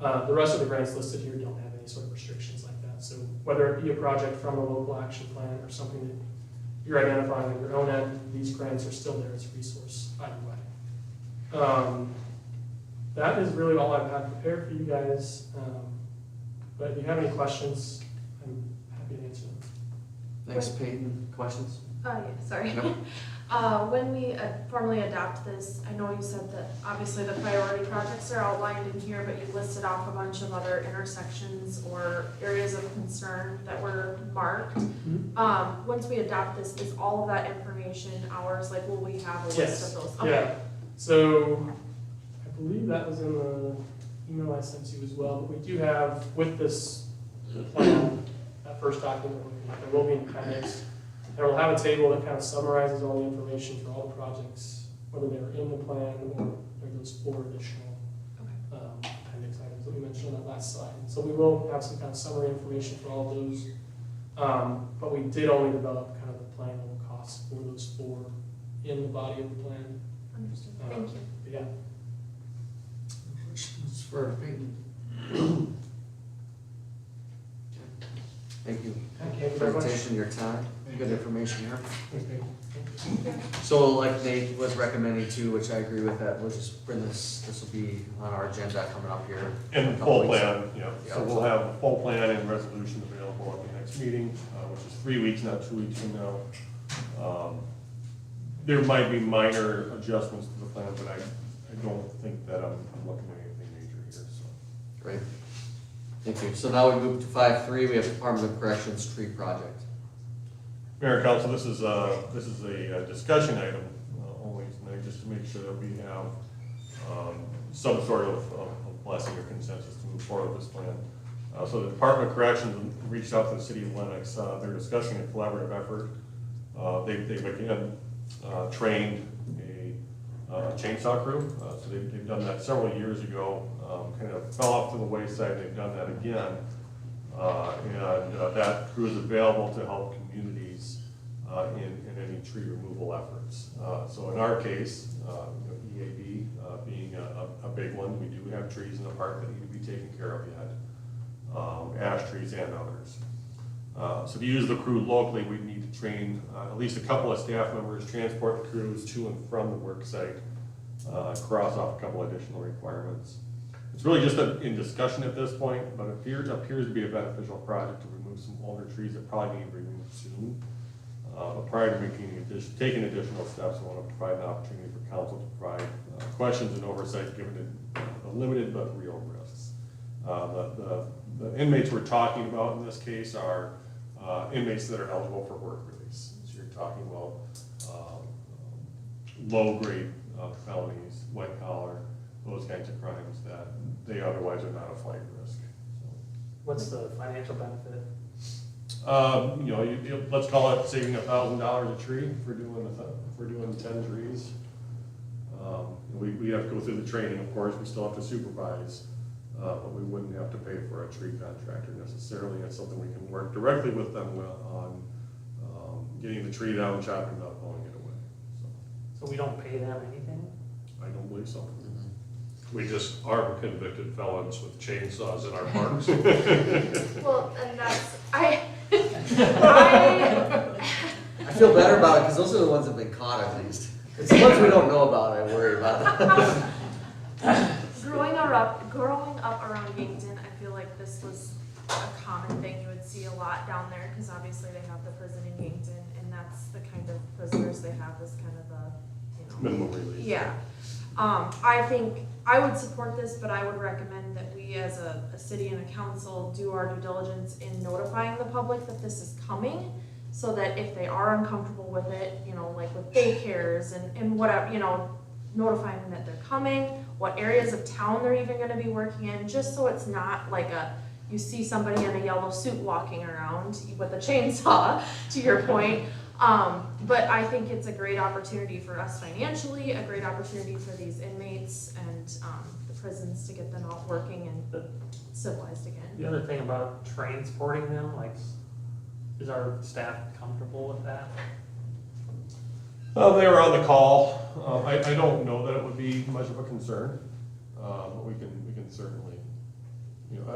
the rest of the grants listed here don't have any sort of restrictions like that. So whether it be a project from a local action plan or something that you're identifying on your own end, these grants are still there as a resource either way. That is really all I've had prepared for you guys. But if you have any questions, I'm happy to answer them. Thanks, Peyton. Questions? Yeah, sorry. Nope. When we formally adopt this, I know you said that obviously the priority projects are outlined in here, but you listed off a bunch of other intersections or areas of concern that were marked. Once we adopt this, is all of that information ours? Like, will we have a list of those? Okay. Yeah. So I believe that was in the email I sent you as well, but we do have, with this plan, that first document, there will be an appendix. And we'll have a table that kind of summarizes all the information for all the projects, whether they were in the plan or there are those 4 additional appendix items that we mentioned on that last slide. So we will have some kind of summary information for all those. But we did only develop kind of the plan level costs for those 4 in the body of the plan. Understood. Thank you. Yeah. Questions for Peyton? Thank you. Thank you very much. Presentation, your time, good information here. So like Nate was recommending too, which I agree with that, we'll just bring this will be on our agenda coming up here. in a And couple full weeks. plan, so we'll have a full plan and resolution available at the next meeting, which is 3 weeks, not 2 weeks from now. There might be minor adjustments to the plan, but I don't think that I'm looking at anything major here, so. Great. Thank you. So now we move to 5.3, we have Department of Corrections tree project. Mayor and Council, this is a discussion item only tonight, just to make sure that we have some sort of blessing or consensus to move forward with this plan. So the Department of Corrections reached out to the city of Lennox. They're discussing a collaborative effort. They've again trained a chainsaw crew. So they've done that several years ago, kind of fell off to the wayside. They've done that again. And that crew is available to help communities in any tree removal efforts. So in our case, EAB being a big one, we do have trees in the park that need to be taken care of yet, ash trees and others. So to use the crew locally, we need to train at least a couple of staff members, transport the crews to and from the work site, cross off a couple additional requirements. It's really just in discussion at this point, but it appears to be a beneficial project to remove some older trees that probably need removed soon. But prior to taking additional steps, I want to provide an opportunity for council to provide questions and oversight given the limited but real risks. The inmates we're talking about in this case are inmates that are eligible for work release. So you're talking about low-grade felonies, white collar, those kinds of crimes that they otherwise are not a flight risk. What's the financial benefit? Let's call it saving $1,000 a tree for doing 10 trees. We have to go through the training, of course. We still have to supervise, but we wouldn't have to pay for a tree contractor necessarily. It's something we can work directly with them on getting the tree down, chopping it up, hauling it away. So we don't pay them anything? I don't believe so. We just arm convicted felons with chainsaws in our parks. Well, and that's, I feel better about it because those are the ones that have been caught at least. It's the ones we don't know about I worry about. growing up around Yankton, I feel like this was a common thing you would see a lot down there because obviously they have the prison in Yankton and that's the kind of prisoners they have is kind of the, Minimum release. Yeah. I think I would support this, but I would recommend that we as a city and a council do our due diligence in notifying the public that this is coming so that if they are uncomfortable with it, like with daycares and whatever, notifying them that they're coming, what areas of town they're even gonna be working in, just so it's not like you see somebody in a yellow suit walking around with a chainsaw, to your point. But I think it's a great opportunity for us financially, a great opportunity for these inmates and the prisons to get them out working and civilized again. The other thing about transporting them, like, is our staff comfortable with that? They were on the call. I don't know that it would be much of a concern, but we can certainly,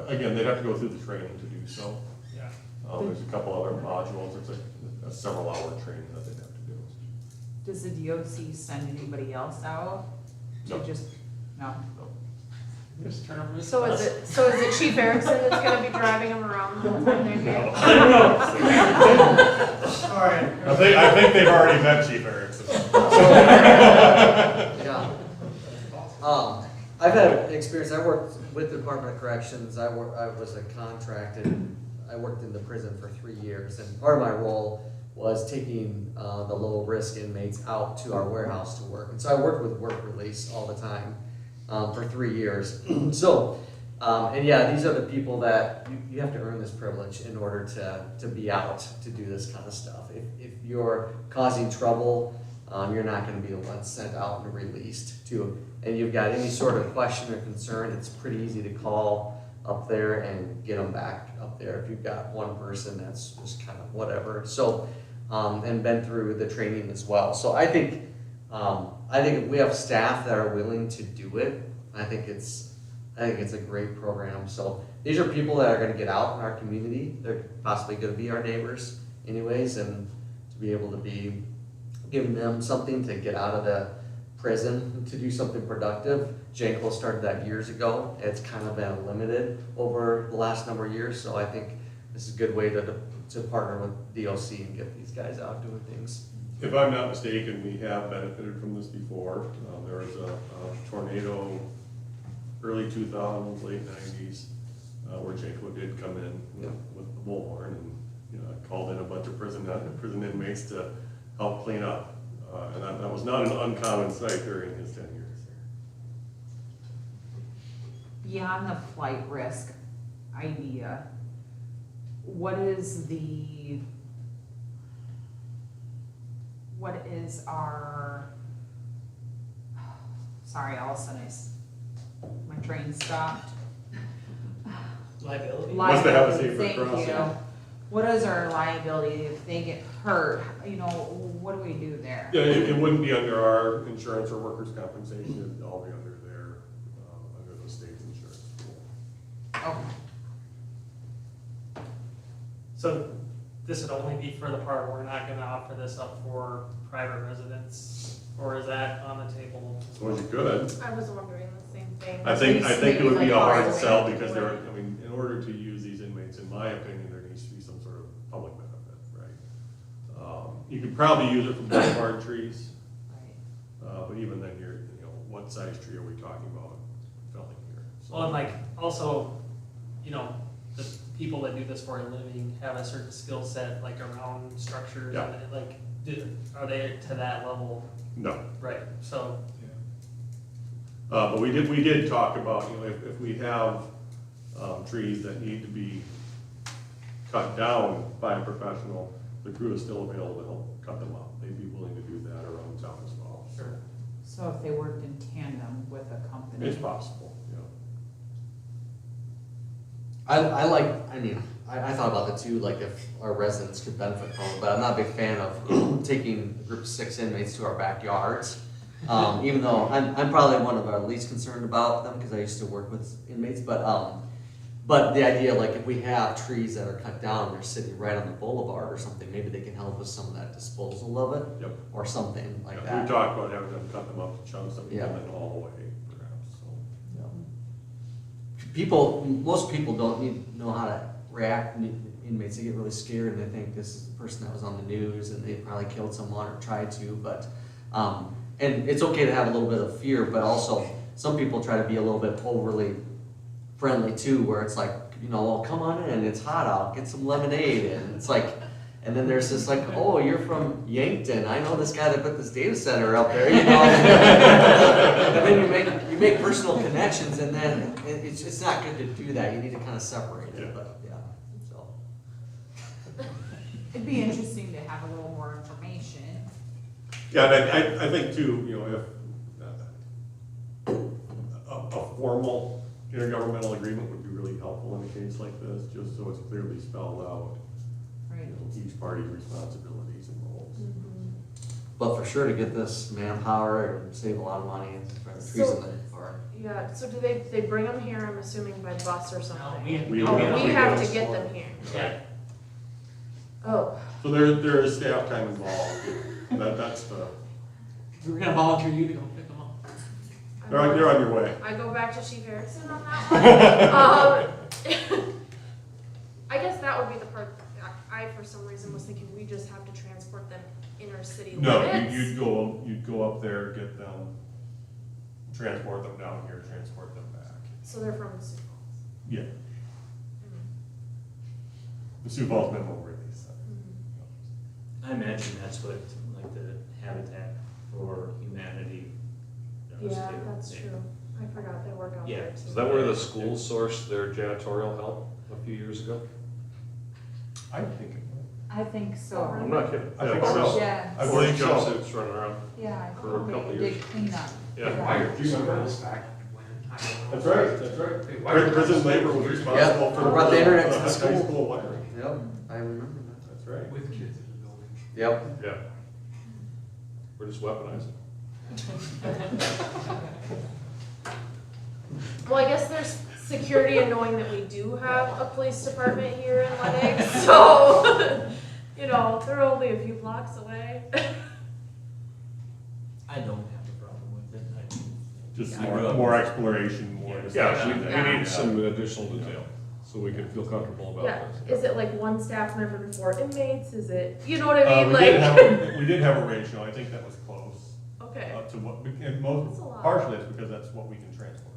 again, they'd have to go through the training to do so. Yeah. There's a couple other modules. It's a several-hour training that they'd have to do. Does the DOC send anybody else out? No. No? Just turn them loose. So is it Chief Erickson that's gonna be driving them around the whole time they're here? I don't know. All right. I think they've already met Chief Erickson. Yeah. I've had experience. I worked with the Department of Corrections. I was a contracted. I worked in the prison for 3 years, and part of my role was taking the low-risk inmates out to our warehouse to work. And so I worked with work release all the time for 3 years. So, and yeah, these are the people that you have to earn this privilege in order to be out to do this kind of stuff. If you're causing trouble, you're not going to be the one sent out and released to. And you've got any sort of question or concern, it's pretty easy to call up there and get them back up there if you've got one person that's just kind of whatever. So, and been through the training as well. So I think if we have staff that are willing to do it, I think it's a great program. So these are people that are going to get out in our community. They're possibly going to be our neighbors anyways, and to be able to be giving them something to get out of the prison to do something productive. Jankel started that years ago. It's kind of been limited over the last number of years, so I think this is a good way to partner with DOC and get these guys out doing things. If I'm not mistaken, we have benefited from this before. There was a tornado, early 2000s, late 90s, where Jankel did come in with the bullhorn and called in a bunch of prison inmates to help clean up. And that was not an uncommon sight during his 10 years there. Beyond the flight risk idea, what is our, sorry, all of a sudden my train stopped. Liability. Must have had a safer Thank crossing. you. What is our liability if they get hurt? What do we do there? Yeah, it wouldn't be under our insurance or workers' compensation. It'd all be under under the state's insurance pool. Okay. So this would only be for the part we're not gonna offer this up for private residents? or is that on the table? Well, you could. I was wondering the same thing. I think it would be a hard Maybe like sell hard because way. there, I mean, in order to use these inmates, in my opinion, there needs to be some sort of public benefit, right? You could probably use it for boulevard trees, but even then, what size tree are we talking about felling here? So- Well, and like, also, the people that do this for a living have a certain skill set, like around structures, Yeah. and like, are they to that level? No. Right, so, But we did talk about, if we have, trees that need to be cut down by a professional, the crew is still available to help cut them up. They'd be willing to do that around town as well. sure. So if they worked in tandem with a company. It's possible, yeah. I thought about that too, like if our residents could benefit from it, but I'm not a big fan of taking group of 6 inmates to our backyards. Even though I'm probably one of our least concerned about them, because I used to work with inmates, but the idea, like if we have trees that are cut down, they're sitting right on the boulevard or something, maybe they can help with some of that disposal of it. Yep. Or something like Yeah, that. we talked about having them cut them up to chunks that we Yeah. can then haul away, perhaps, so. Most people don't know how to react. Inmates, they get really scared and they think this is the person that was on the news and they probably killed someone or tried to, but, and it's okay to have a little bit of fear, but also some people try to be a little bit overly friendly too, where it's like, well, come on in, it's hot out, get some lemonade, and it's like, and then there's this like, oh, you're from Yankton, I know this guy that put this data center up there, and then you make personal connections, and then it's not good to do that. You need to kind of separate it, but yeah. So It'd be interesting to have a little more information. Yeah, and I think too, if a formal intergovernmental agreement would be really helpful in a case like this, just so it's clearly spelled out, Right. each party's responsibilities and roles. but for sure to get this manpower and save a lot of money for the trees in the park. Yeah, so do they bring them here, I'm assuming by bus or something? We Oh, have we to have go. to get them here. Yeah. Oh, So there is staff time involved, that's the, We're gonna volunteer you to go pick them up. they're on your way. I go back to Chief Erickson on that one. I guess that would be the part, I for some reason was thinking we just have to transport them inner city No, limits. you'd go up there, get them, transport them down here, transport them back. So they're from Sioux Falls. Yeah. Mm-hmm. The Sioux Falls minimum release. I imagine that's what, like the Habitat for Humanity does Yeah, too. that's true. I forgot they work out Yeah. there too. Is that where the schools sourced their janitorial help a few years ago? I think it I think so. I'm not kidding. I think so. Yeah. I believe so. Jumpsuits running around. Yeah, I For a think couple they years. did clean up. Yeah. Do you remember this back when? That's right. Prison labor was responsible for. Brought the internet to the high school. school wiring. Yep, I remember that. That's right. With kids in the building. Yep. Yeah. We're just weaponizing. Well, I guess there's security in knowing that we do have a police department here in Lennox, so, they're only a few blocks away. I don't have a problem with it. Just I grew up- more exploration, more. Yeah, discussion. we need some additional detail, so we can feel comfortable about Yeah, this. is it like one staff member to 4 inmates, is it, you know what I mean, We did have a ratio, I think that was close, Okay, to what, and That's most, a lot. partially it's because that's what we can transport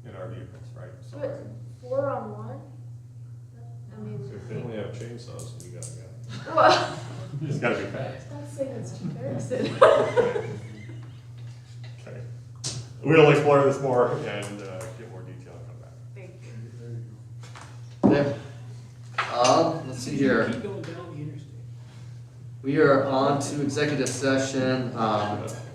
in our vehicles, right? So, but 4 on 1? I mean, So if they only have chainsaws, we got a guy. well, it's gotta be fast. that's saying it's comparison. Okay. We'll explore this more and, get more detail and come back. Thank you. Yeah. Let's see here. Keep going down the interstate. We are on to executive session.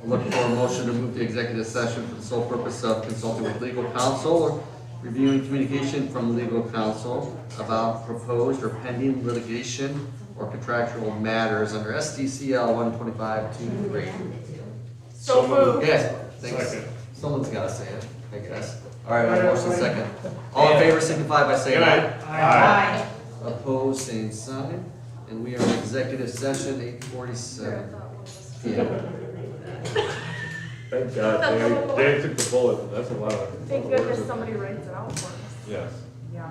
Looking for a motion to move to executive session for the sole purpose of consulting with legal counsel or reviewing communication from legal counsel about proposed or pending litigation or contractual matters under SDCL 125-23. So moved. Yes, thanks. Second. Someone's gotta say it, I guess. All right, we have a motion second. All in favor signify by saying aye. Aye. Opposed, same sign. And we are in executive session, 8:47 Sure, I thought one was- PM. Thank God, Dave took the bullet, that's a lot of. Thank goodness somebody writes it out for us. Yes.